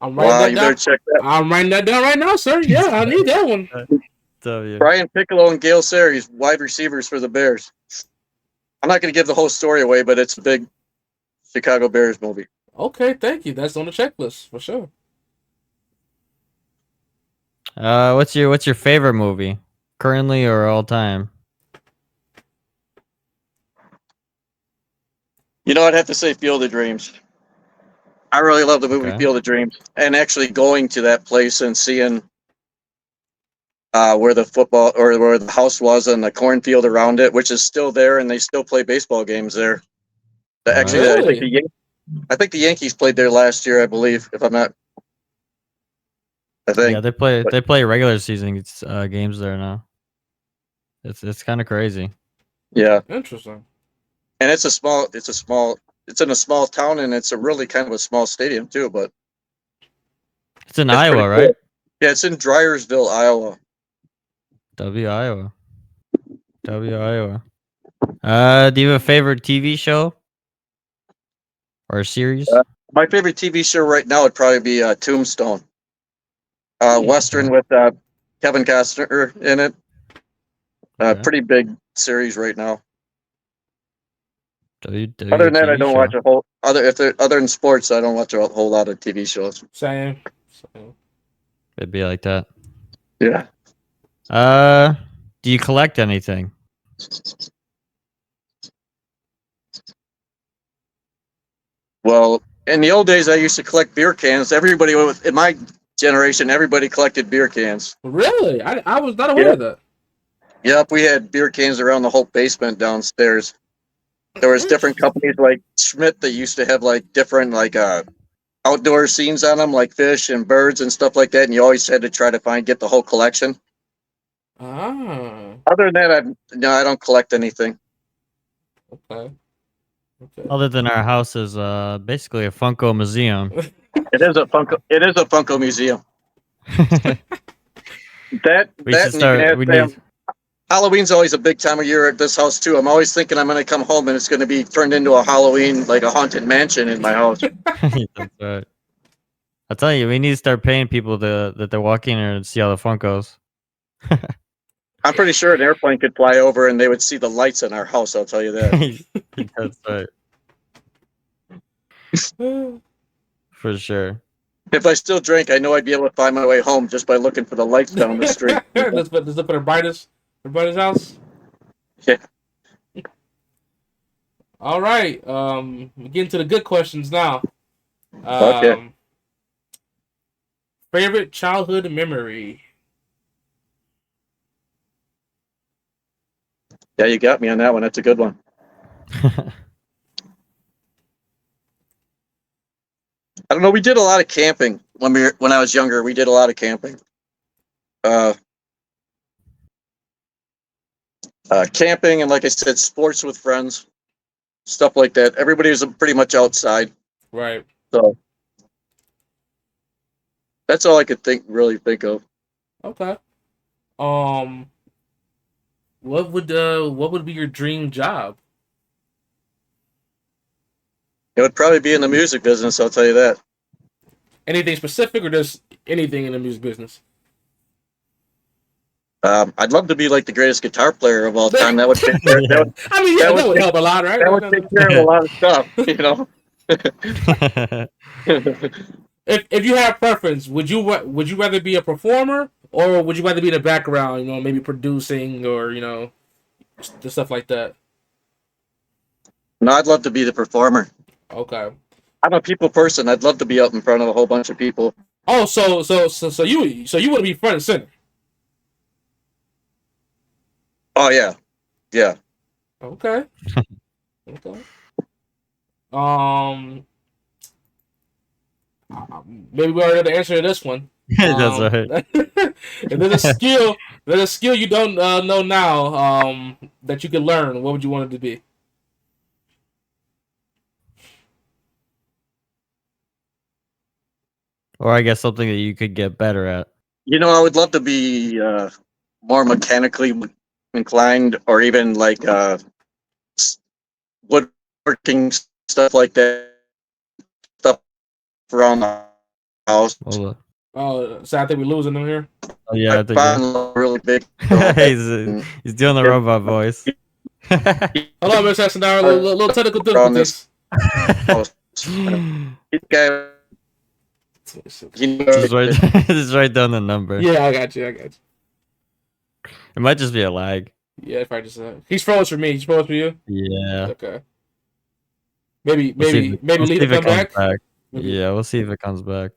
I'm writing Wow, that you down. better check that. I'm writing that down right now, sir. Yeah, I need that one. Brian Piccolo and Gale Series, wide receivers for the Bears. I'm not going to give the whole story away, but it's a big Chicago Bears movie. Okay, thank you. That's on the checklist for sure. What's your favorite movie, currently or all time? You know, I'd have to say Field of Dreams. I really love the movie Field of Dreams, and actually going to that place and seeing where the football or where the house was and the cornfield around it, which is still there, and they still play baseball games there. Actually, really? I think the Yankees played there last year, I believe, if I'm not. I think. Yeah, they play regular season games there now. It's kind of crazy. Yeah. Interesting. And it's in a small town, and it's a really kind of a small stadium too. But it's in Iowa, right? Cool. Yeah, it's in Dryersville, Iowa. Iowa. Iowa. Do you have a favorite TV show or series? My favorite TV show right now would probably be Tombstone. Western with Kevin Costner in it. Pretty big series right now. Other than that, I don't watch a whole other than sports. I don't watch a whole lot of TV shows. Same. It'd be like that. Yeah. Do you collect anything? Well, in the old days, I used to collect beer cans. Everybody in my generation, everybody collected beer cans. Really? I was not aware of that. Yep, we had beer cans around the whole basement downstairs. There was different companies like Schmidt that used to have like different like outdoor scenes on them, like fish and birds and stuff like that. And you always had to try to get the whole collection. Ah. Other than that, I don't collect anything. Okay. Other than our house is basically a Funko museum. It is a Funko museum. Halloween's always a big time of year at this house too. I'm always thinking I'm going to come home and it's going to be turned into a Halloween, like a haunted mansion in my house. That's right. I'll tell you, we need to start paying people that they're walking in and see all the Funkos. I'm pretty sure an airplane could fly over and they would see the lights in our house. I'll tell you that. That's right. For sure. If I still drink, I know I'd be able to find my way home just by looking for the lights down the street. Let's look at everybody's house. Yeah. All right. We get into the good questions now. Okay. Favorite childhood memory? Yeah, you got me on that one. That's a good one. I don't know. We did a lot of camping when I was younger. We did a lot of camping. Camping and, like I said, sports with friends, stuff like that. Everybody was pretty much outside. Right. So that's all I could really think of. Okay. What would be your dream job? It would probably be in the music business. I'll tell you that. Anything specific, or just anything in the music business? I'd love to be like the greatest guitar player of all time. That would take care. That would help a lot, right? That would take care of a lot of stuff, you know. If you have preference, would you rather be a performer, or would you rather be in the background? You know, maybe producing, or the stuff like that. No, I'd love to be the performer. Okay. I'm a people person. I'd love to be out in front of a whole bunch of people. Oh, so you want to be front and center? Oh yeah, yeah. Okay. Okay. Maybe we already have the answer to this one. That's right. If there's a skill you don't know now that you can learn, what would you want it to be? Or I guess something that you could get better at. I would love to be more mechanically inclined, or even like woodworking stuff like that, stuff around the house. Oh, so I think we're losing them here. Oh yeah, I think really big. he's doing the robot voice. Hold on, Mr. Asandar, a little technical difficulties. This guy, just write down the number. Yeah, I got you. It might just be a lag. Yeah, it's probably just he's froze for me. He's froze for you. Yeah. Okay. Maybe leave it come back. Yeah, we'll see if it comes back.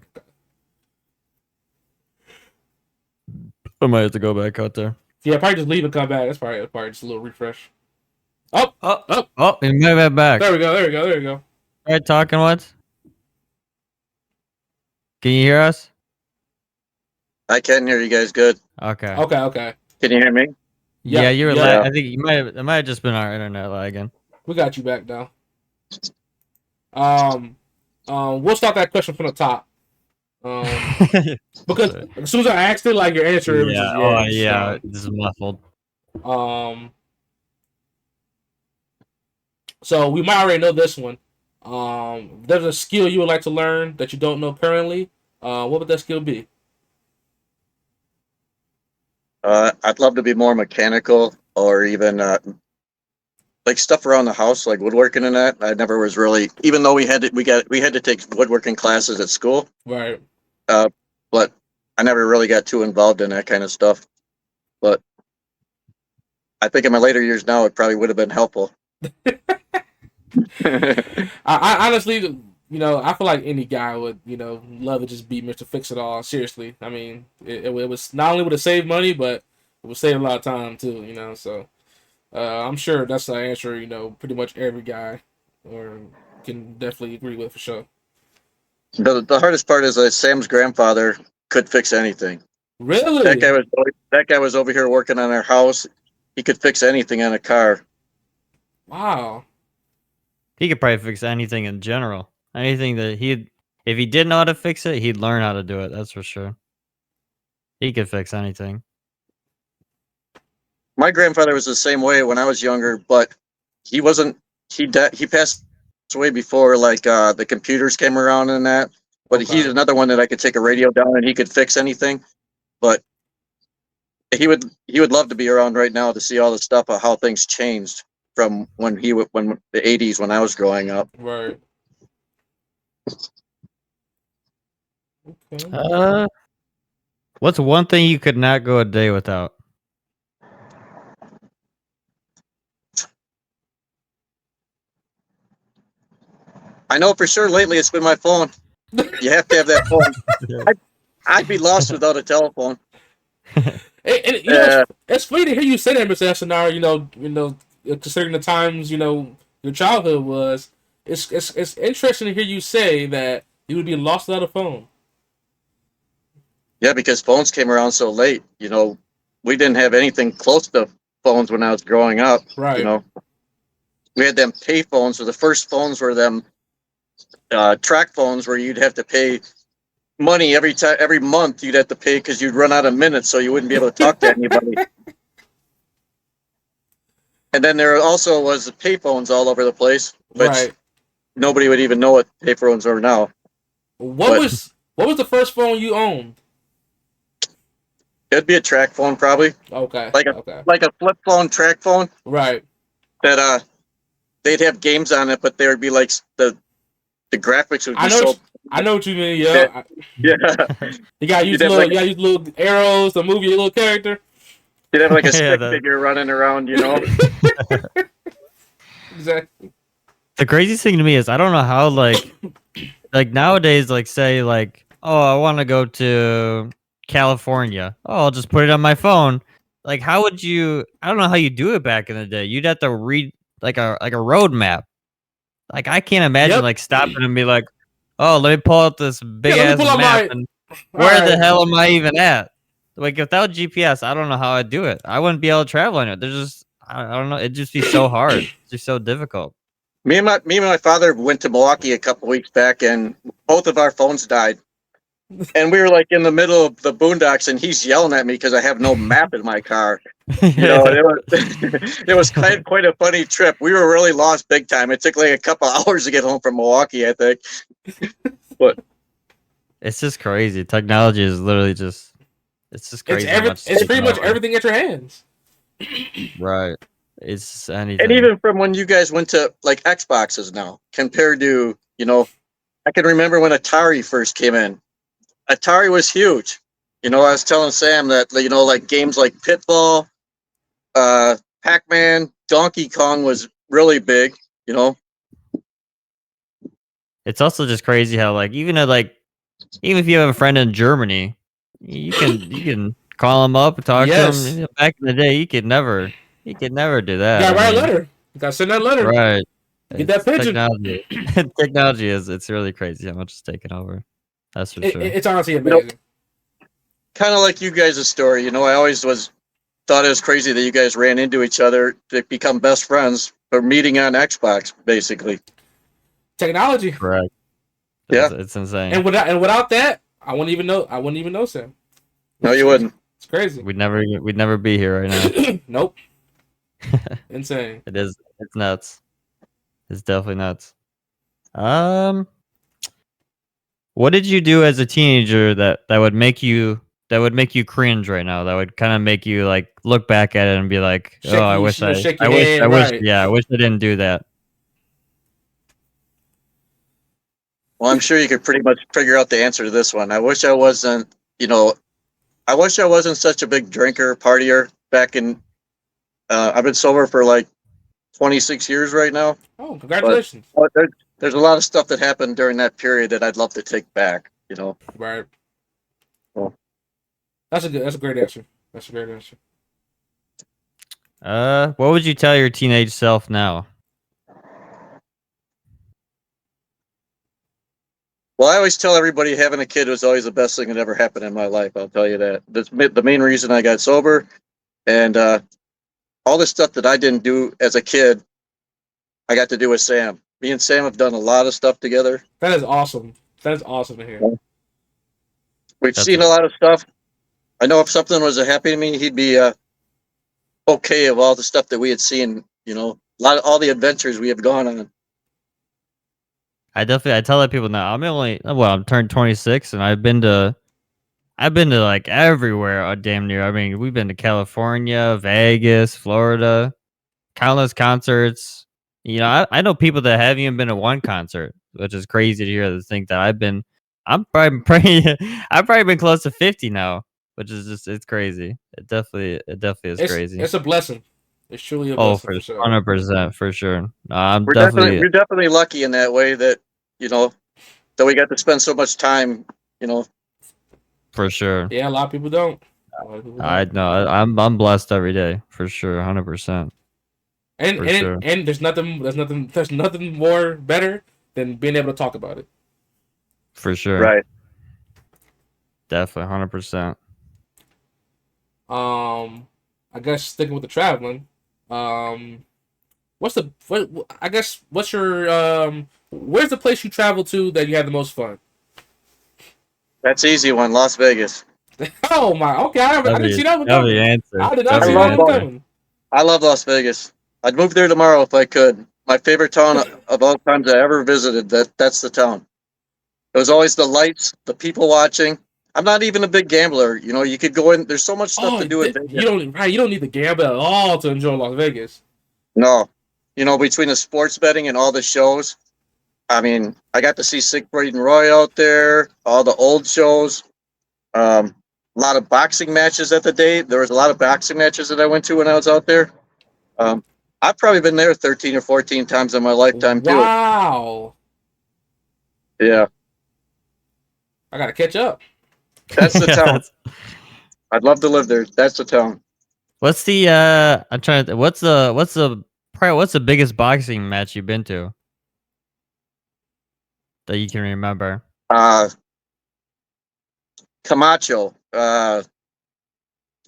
I might have to go back out there. Yeah, probably just leave and come back. That's probably just a little refresh. Oh, he might have back. There we go. All right, talking what? Can you hear us? I can hear you guys good. Okay. Can you hear me? Yeah, you were lag. I think it might have just been our internet lagging. We got you back now. We'll start that question from the top. Because as soon as I asked it, like your answer, it was just this is muffled. So we might already know this one. There's a skill you would like to learn that you don't know currently. What would that skill be? I'd love to be more mechanical, or even like stuff around the house, like woodworking and that. I never was really, even though we had to take woodworking classes at school. Right. But I never really got too involved in that kind of stuff. But I think in my later years now, it probably would have been helpful. I honestly, I feel like any guy would, love to just be Mr. Fix-It-All. Seriously, I mean, it was not only would it save money, but it would save a lot of time too. So I'm sure that's the answer. Pretty much every guy or can definitely agree with for sure. The hardest part is that Sam's grandfather could fix anything. Really? That guy was over here working on our house. He could fix anything on a car. Wow. He could probably fix anything in general. Anything that if he did know how to fix it, he'd learn how to do it. That's for sure. He could fix anything. My grandfather was the same way when I was younger, but he wasn't. He passed away before the computers came around and that. But he's another one that I could take a radio down and he could fix anything. But he would love to be around right now to see all the stuff of how things changed from when the 80s when I was growing up. Right. Okay. What's one thing you could not go a day without? I know for sure lately it's been my phone. You have to have that phone. I'd be lost without a telephone. It's funny to hear you say that, Mr. Esenar, considering the times, your childhood was. It's interesting to hear you say that you would be lost without a phone. Yeah, because phones came around so late. We didn't have anything close to phones when I was growing up. Right. We had them pay phones. So the first phones were them track phones where you'd have to pay money every month. You'd have to pay because you'd run out of minutes, so you wouldn't be able to talk to anybody. And then there also was the pay phones all over the place, which nobody would even know what pay phones are now. What was the first phone you owned? It'd be a track phone, probably. Okay. Like a flip phone, track phone. Right. That they'd have games on it, but there would be like the graphics would be I know what you mean. Yeah. You got use little arrows to move your little character. You'd have like a stick figure running around, Exactly. The craziest thing to me is I don't know how like nowadays, say I want to go to California. Oh, I'll just put it on my phone. Like, how would you? I don't know how you do it back in the day. You'd have to read like a road map. Like, I can't imagine stopping and be like, oh, let me pull out this big ass map. Where the hell am I even at? Like without GPS, I don't know how I'd do it. I wouldn't be able to travel on it. There's just I don't know. It'd just be so hard. It's just so difficult. Me and my father went to Milwaukee a couple weeks back, and both of our phones died. And we were like in the middle of the boondocks, and he's yelling at me because I have no map in my car. You know, it was quite a funny trip. We were really lost big time. It took like a couple hours to get home from Milwaukee, I think. But it's just crazy. Technology is literally just it's just crazy. It's pretty much everything at your hands. Right. It's anything. And even from when you guys went to like Xboxes now, compared to, you know, I can remember when Atari first came in. Atari was huge. You know, I was telling Sam that, you know, like games like Pitfall, Pac-Man, Donkey Kong was really big, you know. It's also just crazy how like even if you have a friend in Germany, you can call them up and talk to them. Back in the day, you could never do that. You gotta write a letter. You gotta send that letter. Right. Get that pigeon. Technology it's really crazy how much it's taken over. That's for sure. It's honestly amazing. You know, kind of like you guys' story, you know, I always thought it was crazy that you guys ran into each other to become best friends for meeting on Xbox, basically. Technology. Correct. Yeah. It's insane. And without that, I wouldn't even know Sam. No, you wouldn't. It's crazy. We'd never be here right now. Nope. Insane. It is. It's nuts. It's definitely nuts. What did you do as a teenager that would make you cringe right now? That would kind of make you like look back at it and be like, I wish I didn't do that. Well, I'm sure you could pretty much figure out the answer to this one. I wish I wasn't such a big drinker, partier back in. I've been sober for like 26 years right now. Oh, congratulations! But there's a lot of stuff that happened during that period that I'd love to take back. You know. Right. Well, that's a great answer. That's a great answer. What would you tell your teenage self now? Well, I always tell everybody having a kid was always the best thing that ever happened in my life. I'll tell you that. That's the main reason I got sober, and all the stuff that I didn't do as a kid, I got to do with Sam. Me and Sam have done a lot of stuff together. That is awesome. That is awesome to hear. We've seen a lot of stuff. I know if something was happening to me, he'd be okay of all the stuff that we had seen. You know, all the adventures we have gone on. I tell that people now. I'm turned 26, and I've been to like everywhere, damn near. I mean, we've been to California, Vegas, Florida, countless concerts. You know, I know people that haven't even been to one concert, which is crazy to hear. To think that I've probably been close to 50 now, which is just it's crazy. It definitely is crazy. It's a blessing. It's truly a blessing. For 100% for sure. We're definitely lucky in that way that, you know, that we got to spend so much time, you know. For sure. Yeah, a lot of people don't. I know. I'm blessed every day for sure, 100%. And there's nothing more better than being able to talk about it. For sure. Right. Definitely 100%. I guess sticking with the traveling. What's your where's the place you travel to that you had the most fun? That's easy one, Las Vegas. Oh my, okay. I didn't see that one coming. Answer. I did not see that one coming. I love Las Vegas. I'd move there tomorrow if I could. My favorite town of all times I ever visited. That's the town. It was always the lights, the people watching. I'm not even a big gambler. You know, you could go in. There's so much stuff to do in Vegas. You don't need to gamble at all to enjoy Las Vegas. No, you know, between the sports betting and all the shows. I mean, I got to see Siegfried and Roy out there. All the old shows. A lot of boxing matches at the day. There was a lot of boxing matches that I went to when I was out there. I've probably been there 13 or 14 times in my lifetime too. Wow. Yeah. I gotta catch up. That's the town. I'd love to live there. That's the town. What's the I'm trying to what's the biggest boxing match you've been to that you can remember? Camacho.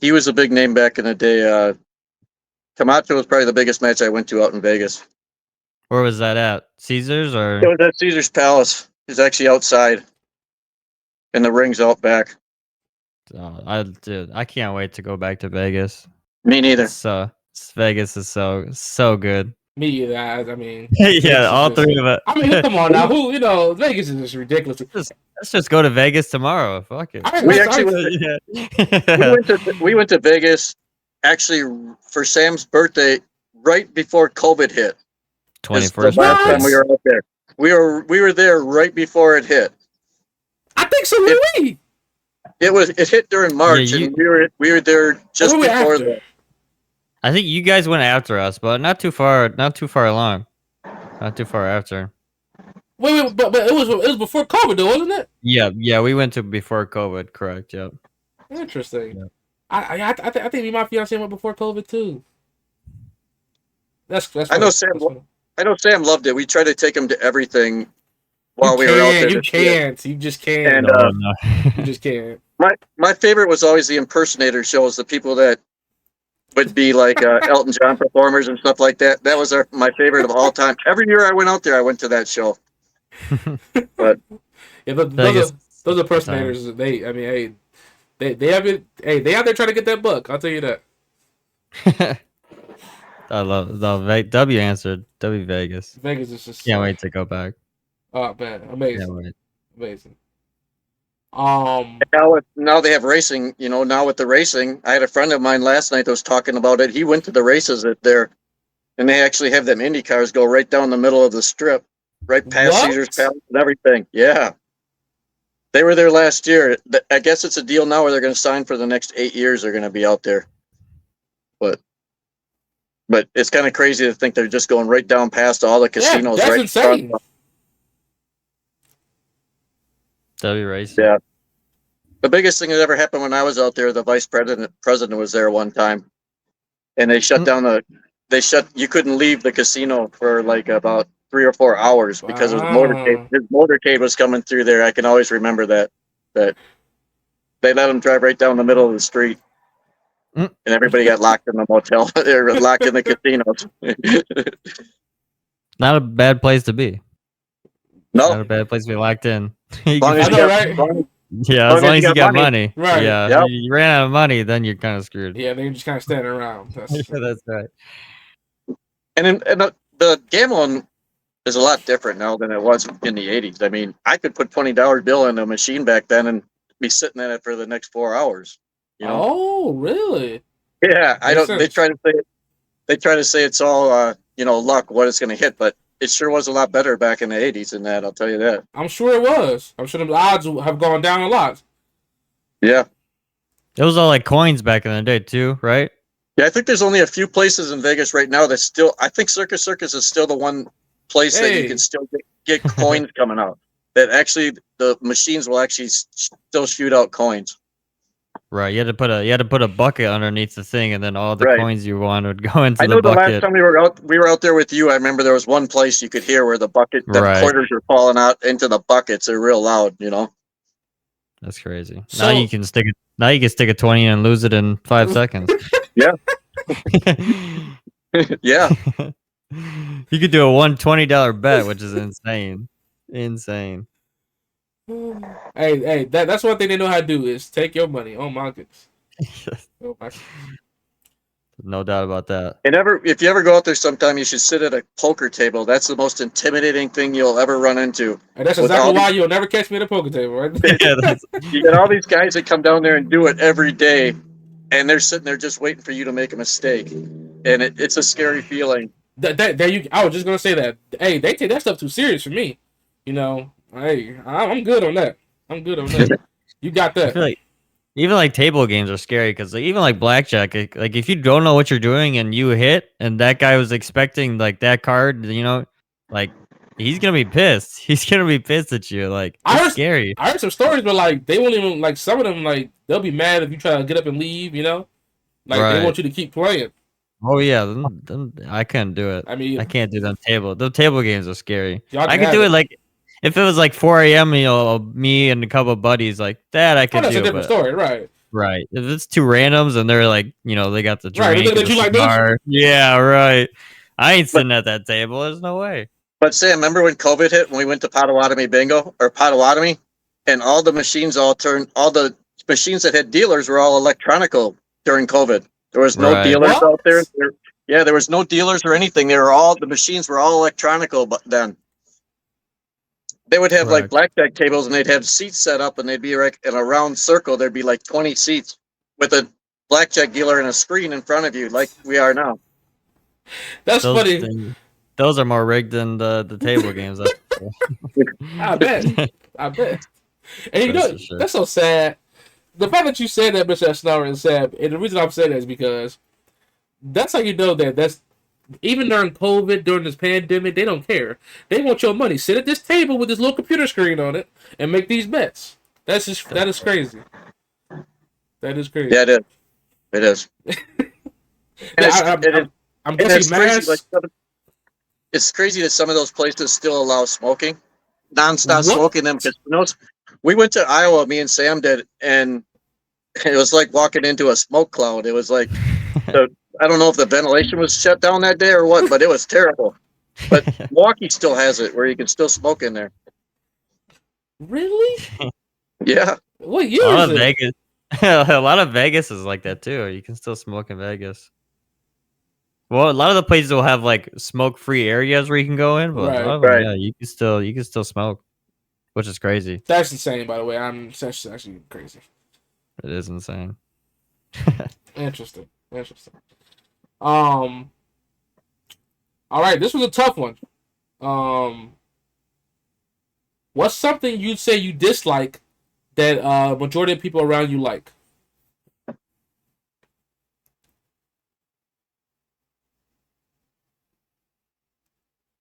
He was a big name back in the day. Camacho was probably the biggest match I went to out in Vegas. Where was that at? Caesars or? It was at Caesar's Palace. It's actually outside, and the ring's out back. Dude, I can't wait to go back to Vegas. Me neither. So Vegas is so good. Me either. I mean, yeah, all three of it. I mean, come on now. Who Vegas is just ridiculous. Let's just go to Vegas tomorrow. Fuck it. We went to Vegas actually for Sam's birthday right before COVID hit. 21st. Last time we were out there. We were there right before it hit. I think so. Really? It hit during March, and we were there just before that. I think you guys went after us, but not too far along. Not too far after. Wait, but it was before COVID though, wasn't it? Yeah, we went to before COVID, correct? Yep. Interesting. Yep. I think me and my fiance went before COVID too. That's I know Sam. I know Sam loved it. We tried to take him to everything while we were out there. You can't. You just can't. And, you just can't. My favorite was always the impersonator shows, the people that would be like Elton John performers and stuff like that. That was my favorite of all time. Every year I went out there, I went to that show. But yeah, those impersonators, they out there trying to get that buck. I'll tell you that. I love the W answered Vegas. Vegas is just can't wait to go back. Oh man, amazing, amazing. Now they have racing. Now with the racing, I had a friend of mine last night that was talking about it. He went to the races there, and they actually have them Indy cars go right down the middle of the strip, right past Caesar's Palace and everything. Yeah, they were there last year. I guess it's a deal now where they're going to sign for the next 8 years. They're going to be out there, but it's kind of crazy to think they're just going right down past all the casinos. That's right insane. W racing. Yeah. The biggest thing that ever happened when I was out there, the vice president was there one time, and they shut down you couldn't leave the casino for like about 3 or 4 hours because his motorcade was coming through there. I can always remember that they let him drive right down the middle of the street, and everybody got locked in the motel. They were locked in the casinos. Not a bad place to be. No, not a bad place to be locked in. As long as you got money. Right. Yeah. Yep. You ran out of money, then you're kind of screwed. Yeah, then you're just kind of standing around. That's right. And the gambling is a lot different now than it was in the 80s. I mean, I could put $20 bill in a machine back then and be sitting in it for the next 4 hours. Oh, really? Yeah, I don't. They try to say it's all luck, what it's going to hit, but it sure was a lot better back in the 80s than that. I'll tell you that. I'm sure it was. I'm sure the odds have gone down a lot. Yeah. It was all like coins back in the day too, right? Yeah, I think there's only a few places in Vegas right now that still. I think Circus is still the one place that you can still get coins coming out. That actually the machines will actually still shoot out coins. Right, you had to put a bucket underneath the thing, and then all the coins you wanted would go into the bucket. I know the last time we were out there with you. I remember there was one place you could hear where the quarters were falling out into the buckets. They're real loud, That's crazy. So, now you can stick a 20 and lose it in 5 seconds. Yeah. Yeah. You could do a $120 bet, which is insane. Insane. Hey, that's one thing they know how to do is take your money. Oh my goodness. No doubt about that. And if you ever go out there sometime, you should sit at a poker table. That's the most intimidating thing you'll ever run into. And that's exactly why you'll never catch me at a poker table, right? You get all these guys that come down there and do it every day, and they're sitting there just waiting for you to make a mistake. And it's a scary feeling. I was just gonna say that. Hey, they take that stuff too serious for me. Hey, I'm good on that. You got that. I feel like even like table games are scary because even like blackjack, like if you don't know what you're doing and you hit, and that guy was expecting like that card, like he's gonna be pissed. He's gonna be pissed at you. Like it's scary. I heard some stories where like they won't even like some of them like they'll be mad if you try to get up and leave. They want you to keep playing. Oh yeah, then I couldn't do it. I mean, I can't do them table. The table games are scary. I can do it like. if it was like 4 a.m., me and a couple of buddies, like that, I could that's do. a different story, right? Right. If it's two randoms and they're like, they got the drink, right? You like this? Yeah, right. I ain't sitting at that table. There's no way. But Sam, remember when COVID hit, when we went to Potawatomi Bingo or Potawatomi, and all the machines all the machines that had dealers were all electronical during COVID. There was no dealers out there. There was no dealers or anything. The machines were all electronical. But then they would have like blackjack tables, and they'd have seats set up, and they'd be like in a round circle. There'd be like 20 seats with a blackjack dealer and a screen in front of you, like we are now. That's funny. Those are more rigged than the table games. I bet. And that's so sad. The fact that you said that, Mr. Esnara, is sad. And the reason I'm saying that is because that's how you know that's even during COVID, during this pandemic, they don't care. They want your money. Sit at this table with this little computer screen on it and make these bets. That is crazy. That is crazy. Yeah, it is. I'm guessing it's crazy that some of those places still allow smoking, nonstop smoking them. Because we went to Iowa, me and Sam did, and it was like walking into a smoke cloud. It was like, I don't know if the ventilation was shut down that day or what, but it was terrible. But Milwaukee still has it where you can still smoke in there. Really? Yeah. What year is it? Vegas. A lot of Vegas is like that too. You can still smoke in Vegas. Well, a lot of the places will have like smoke-free areas where you can go in, but a lot of them, yeah, you can still smoke, which is crazy. That's insane, by the way. That's actually crazy. It is insane. Interesting. All right, this was a tough one. What's something you'd say you dislike that majority of people around you like?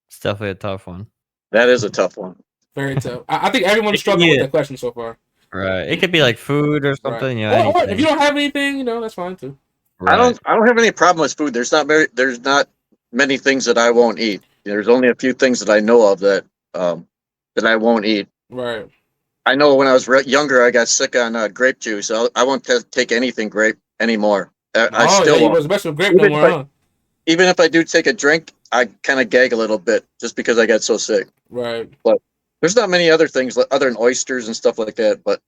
It's definitely a tough one. That is a tough one. Very tough. I think everyone's struggling with that question so far. Right. It could be like food or something. Right. Or if you don't have anything, that's fine too. Right. I don't have any problem with food. There's not many things that I won't eat. There's only a few things that I know of that I won't eat. Right. I know when I was younger, I got sick on grape juice. I won't take anything grape anymore. I still won't. Especially with grape no more, huh? Even if I do take a drink, I kind of gag a little bit just because I got so sick. Right. But there's not many other things other than oysters and stuff like that. But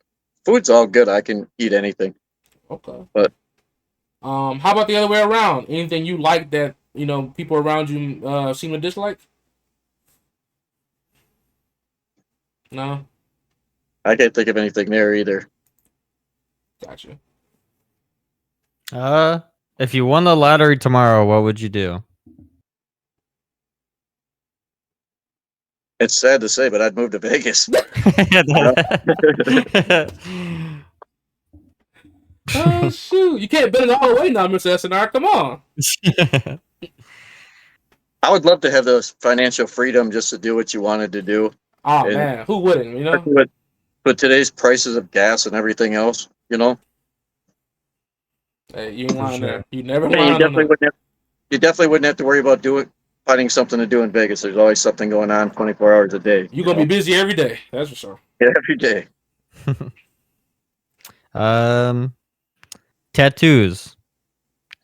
food's all good. I can eat anything. Okay. But how about the other way around? Anything you like that people around you seem to dislike? No. I can't think of anything there either. Gotcha. If you won the lottery tomorrow, what would you do? It's sad to say, but I'd move to Vegas. Oh shoot! You can't bet it all away now, Mr. SNR. Come on. I would love to have the financial freedom just to do what you wanted to do. Oh man, who wouldn't? But today's prices of gas and everything else, Hey, you ain't lying there. You never lied. You definitely wouldn't have to worry about finding something to do in Vegas. There's always something going on 24 hours a day. You're gonna be busy every day. That's for sure. Yeah, every day. Tattoos.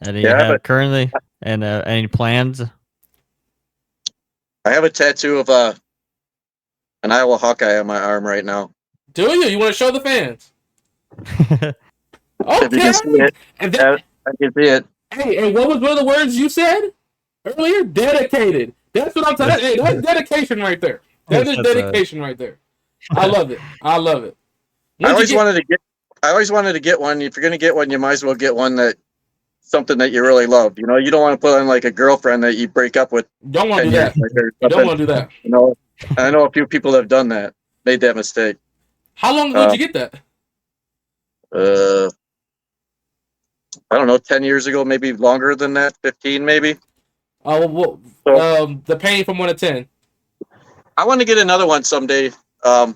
Any have currently and any plans? I have a tattoo of an Iowa Hawkeye on my arm right now. Do you? You want to show the fans? Okay. If you can see it, I can see it. Hey, and what was one of the words you said earlier? Dedicated. That's what I'm saying. Hey, that's dedication right there. That is dedication right there. I love it. I always wanted to get one. If you're gonna get one, you might as well get one something that you really love. You don't want to put on like a girlfriend that you break up with. Don't want to do that. You don't want to do that. I know a few people have done that, made that mistake. How long ago did you get that? I don't know, 10 years ago, maybe longer than that, 15 maybe. The pain from 1 to 10. I want to get another one someday. I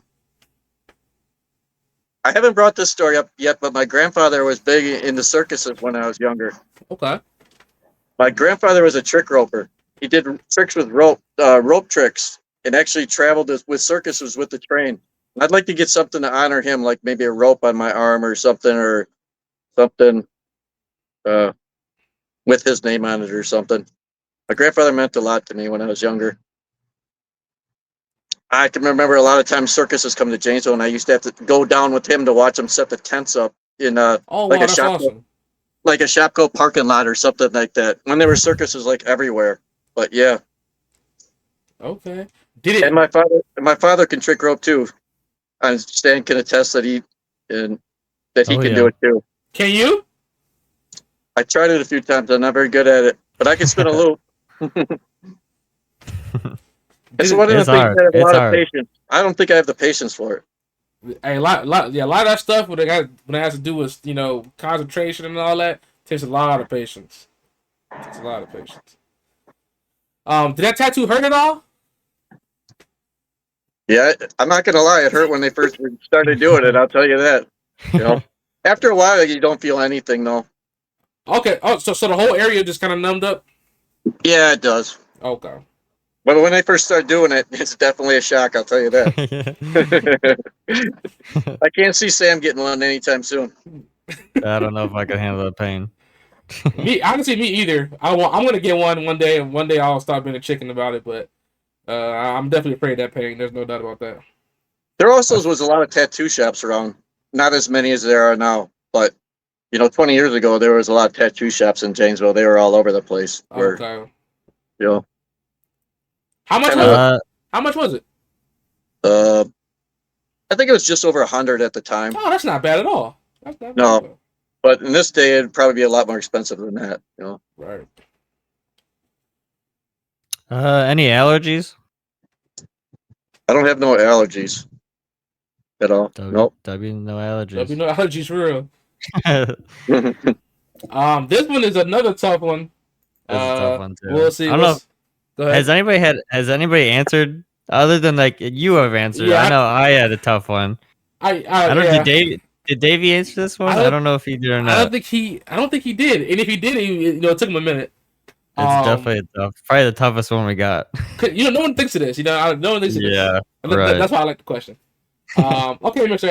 haven't brought this story up yet, but my grandfather was big into circuses when I was younger. Okay. My grandfather was a trick roper. He did tricks with rope tricks, and actually traveled with circuses with the train. I'd like to get something to honor him, like maybe a rope on my arm or something uh, with his name on it or something. My grandfather meant a lot to me when I was younger. I can remember a lot of times circuses come to Janesville, and I used to have to go down with him to watch them set the tents up in oh wow, that's awesome. Like a Shopko parking lot or something like that. When there were circuses like everywhere, but yeah. Okay. Did it? And my father can trick rope too. And Stan can attest that he can do it too. Can you? I tried it a few times. I'm not very good at it, but I can spin a loop. It's one of the things that have a lot of patience. I don't think I have the patience for it. A lot of that stuff when it has to do with concentration and all that takes a lot of patience. Takes a lot of patience. Did that tattoo hurt at all? Yeah, I'm not gonna lie. It hurt when they first started doing it. I'll tell you that. You know, after a while, you don't feel anything though. Okay. Oh, so the whole area just kind of numbed up. Yeah, it does. Okay. But when they first start doing it, it's definitely a shock. I'll tell you that. I can't see Sam getting one anytime soon. I don't know if I can handle the pain. Honestly, me either. I'm gonna get one day, and one day I'll stop being a chicken about it. But I'm definitely afraid of that pain. There's no doubt about that. There also was a lot of tattoo shops around. Not as many as there are now, but 20 years ago there was a lot of tattoo shops in Janesville. They were all over the place. Okay. How much was it? How much was it? I think it was just over 100 at the time. Oh, that's not bad at all. No, but in this day it'd probably be a lot more expensive than that. Right. Any allergies? I don't have no allergies at all. Nope. W, no allergies. W, no allergies for real. This one is another tough one. That's a tough one too. We'll see. I don't know. Has anybody answered other than like you have answered? Yeah, I know I had a tough one. I don't. Yeah. Did Davey answer this one? I don't know if he did or not. I don't think he did. And if he did, it took him a minute. It's definitely probably the toughest one we got. No one thinks of this. No one thinks of this. Yeah, right. That's why I like the question. Okay, Mr.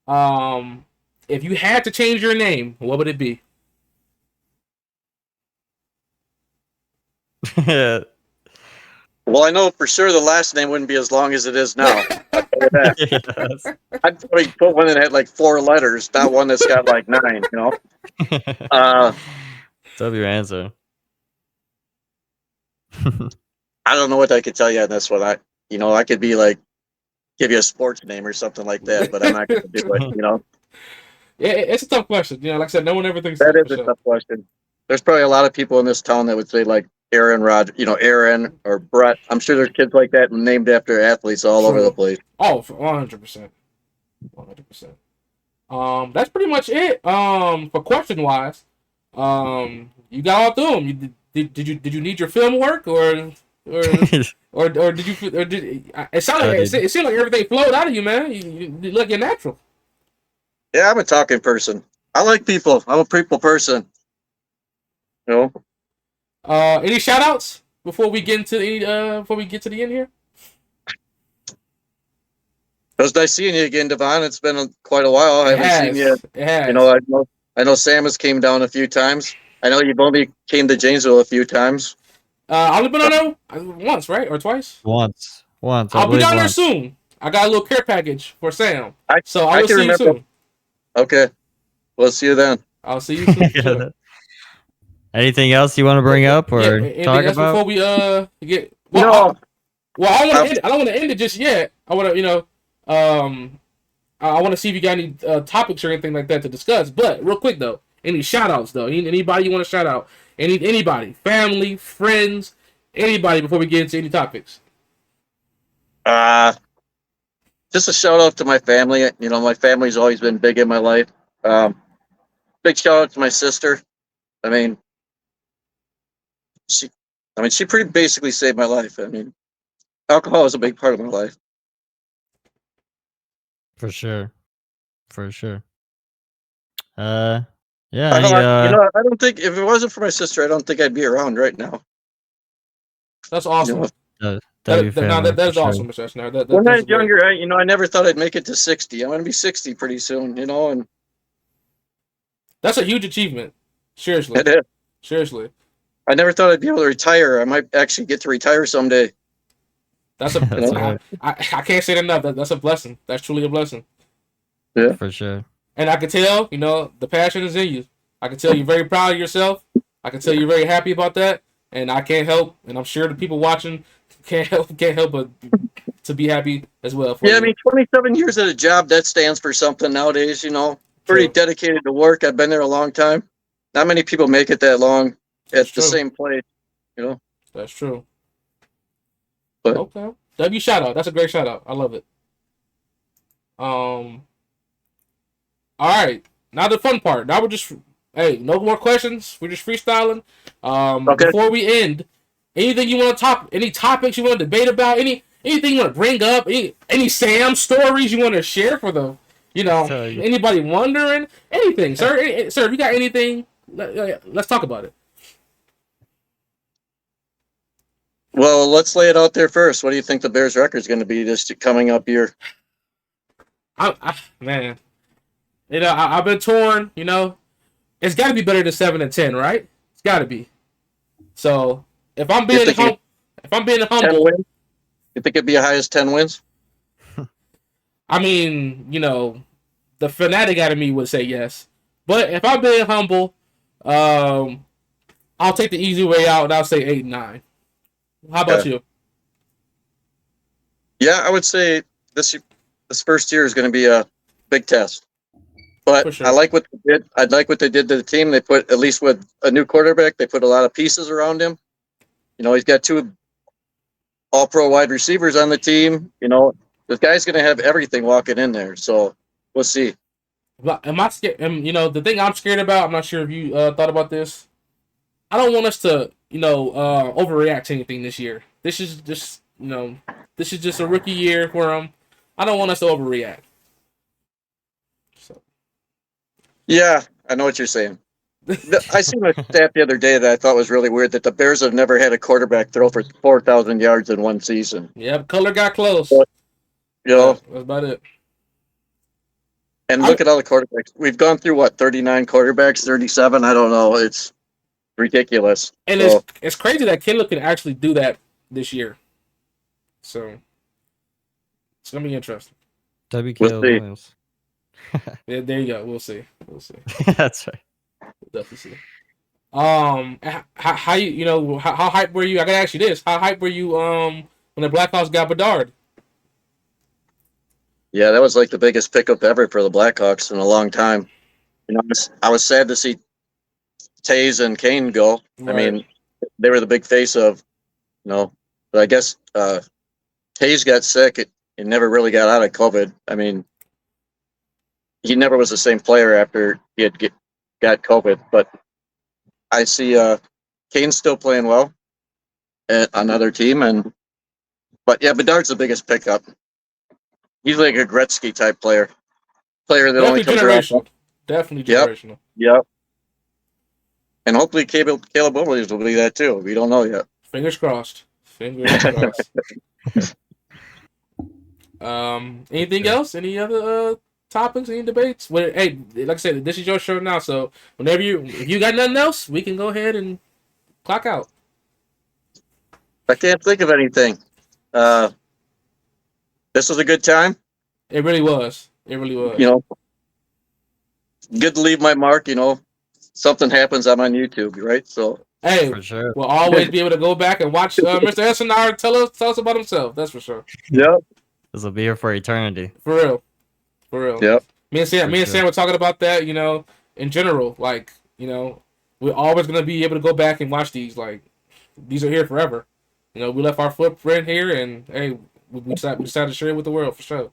Ashenar. If you had to change your name, what would it be? Well, I know for sure the last name wouldn't be as long as it is now. Yes. I'd probably put one that had like 4 letters, not one that's got like 9. That's your answer. I don't know what I could tell you on this one. I could be like, give you a sports name or something like that, but I'm not going to do it. Yeah, it's a tough question. Like I said, no one ever thinks that is a tough question. There's probably a lot of people in this town that would say like Aaron Aaron or Brett. I'm sure there's kids like that named after athletes all over the place. Oh, 100%. 100%. That's pretty much it. For question wise, you got all through them. Did you need your film work or did it seemed like everything flowed out of you, man. You look natural. Yeah, I'm a talking person. I like people. I'm a people person. Any shout outs before we get into the end here? It was nice seeing you again, Devon. It's been quite a while. I haven't seen you. It has. I know Sam has came down a few times. I know you've only came to Janesville a few times. I've only been on there once, right? Or twice? Once. I'll be down there soon. I got a little care package for Sam. I will see you soon. Okay. We'll see you then. I'll see you soon. Sure. Anything else you want to bring up or talk about before we get? Well, no. I don't want to end it just yet. I want to I want to see if you got any topics or anything like that to discuss. But real quick though, any shout outs though? Anybody you want to shout out? Anybody? Family, friends, anybody before we get into any topics? Just a shout out to my family. My family's always been big in my life. Big shout out to my sister. She pretty basically saved my life. Alcohol is a big part of my life. For sure. Yeah. I don't think if it wasn't for my sister, I don't think I'd be around right now. That's awesome. That's sure. awesome, Mr. Esnar. When I That's was younger, I never thought I'd make it to 60. I'm going to be 60 pretty soon, and that's a huge achievement. Seriously, it is. seriously. I never thought I'd be able to retire. I might actually get to retire someday. That's a. That's right. I can't say it enough. That's a blessing. That's truly a blessing. Yeah, for sure. And I can tell, the passion is in you. I can tell you're very proud of yourself. I can tell you're very happy about that. And I can't help, and I'm sure the people watching can't help but to be happy as well. For yeah. I you. mean, 27 years at a job, that stands for something nowadays. Pretty True. dedicated to work. I've been there a long time. Not many people make it that long That's at the true. same place. That's true. But Okay. W shout out. That's a great shout out. I love it. All right. Now the fun part. Now we're just no more questions. We're just freestyling. Okay. Before we end, anything you want to talk? Any topics you want to debate about? Anything you want to bring up? Any Sam stories you want to share for the anybody wondering? Anything, sir? Sir, if you got anything, let's talk about it. Well, let's lay it out there first. What do you think the Bears' record is going to be this coming up year? Man, I've been torn. It's got to be better than 7-10, right? It's got to be. So if I'm being humble, 10 wins? You think it'd be as high as 10 wins? I mean, the fanatic out of me would say yes. But if I'm being humble, I'll take the easy way out and I'll say 8-9. How about you? Yeah, I would say this first year is going to be a big test. But sure. I like what they did. I like what they did to the team. They put, at least with a new quarterback, they put a lot of pieces around him. He's got 2 all-pro wide receivers on the team. This guy's going to have everything walking in there. So we'll see. Am I scared? The thing I'm scared about, I'm not sure if you thought about this. I don't want us to, overreact to anything this year. This is just, this is just a rookie year for him. I don't want us to overreact. So. Yeah, I know what you're saying. I seen a stat the other day that I thought was really weird, that the Bears have never had a quarterback throw for 4,000 yards in one season. Yeah, color got close. But, that's about it. And look at all the quarterbacks. We've gone through, 39 quarterbacks, 37? I don't know. It's ridiculous. And it's crazy that Kendall can actually do that this year. So it's going to be interesting. WK Williams. Yeah, there you go. We'll see. That's right. We'll definitely see. How you how hyped were you? I gotta ask you this: how hyped were you when the Blackhawks got Bedard? Yeah, that was like the biggest pickup ever for the Blackhawks in a long time. I was sad to see Taze and Kane go. Right. I mean, they were the big face of, but I guess Taze got sick. It never really got out of COVID. I mean, he never was the same player after he had got COVID. But I see Kane's still playing well at another team, but yeah, Bedard's the biggest pickup. He's like a Gretzky type player that definitely only comes around. Definitely generational. Yep. And hopefully Caleb Williams will be that too. We don't know yet. Fingers crossed. Anything else? Any other topics? Any debates? Hey, like I said, this is your show now, so if you got nothing else, we can go ahead and clock out. I can't think of anything. This was a good time. It really was. Good to leave my mark. Something happens, I'm on YouTube, right? So hey, for sure. We'll always be able to go back and watch Mr. Esnar tell us about himself. That's for sure. Yep. This will be here for eternity. For real. Yep. Me and Sam were talking about that, in general. Like, we're always gonna be able to go back and watch these. Like, these are here forever. We left our footprint here, and hey, we decided to share it with the world for sure.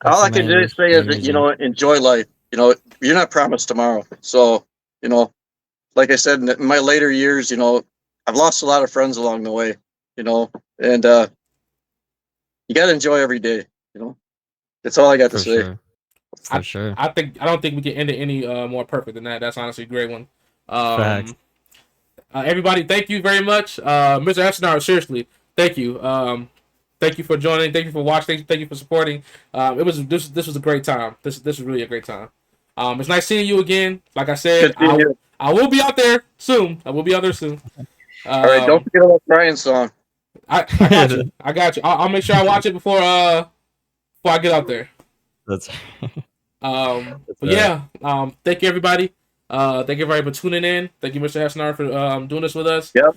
All I can just say is that enjoy life. You're not promised tomorrow. So like I said, in my later years, I've lost a lot of friends along the way. And you got to enjoy every day. That's all I got to say. Sure. For sure. I don't think we can end it any more perfect than that. That's honestly a great one. Facts. Everybody, thank you very much. Mr. Esnar, seriously, Thank you. Thank you for joining. Thank you for watching. Thank you for supporting. This was a great time. This was really a great time. It's nice seeing you again. Like I said, I will be out there soon. I will be out there soon. All right, don't forget about Brian's song. I got you. I got you. I'll make sure I watch it before I get out there. That's but yeah. Thank you everybody. Thank you everybody for tuning in. Thank you, Mr. Hassanar, for doing this with us. Yep.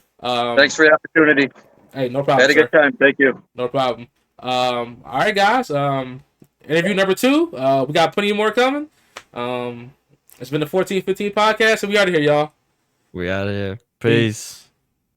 Thanks for the opportunity. Hey, no problem. Had a good time. Thank you. No problem. All right, guys. Interview number 2. We got plenty more coming. It's been the 1415 podcast, and we out of here, y'all. We out of here. Peace.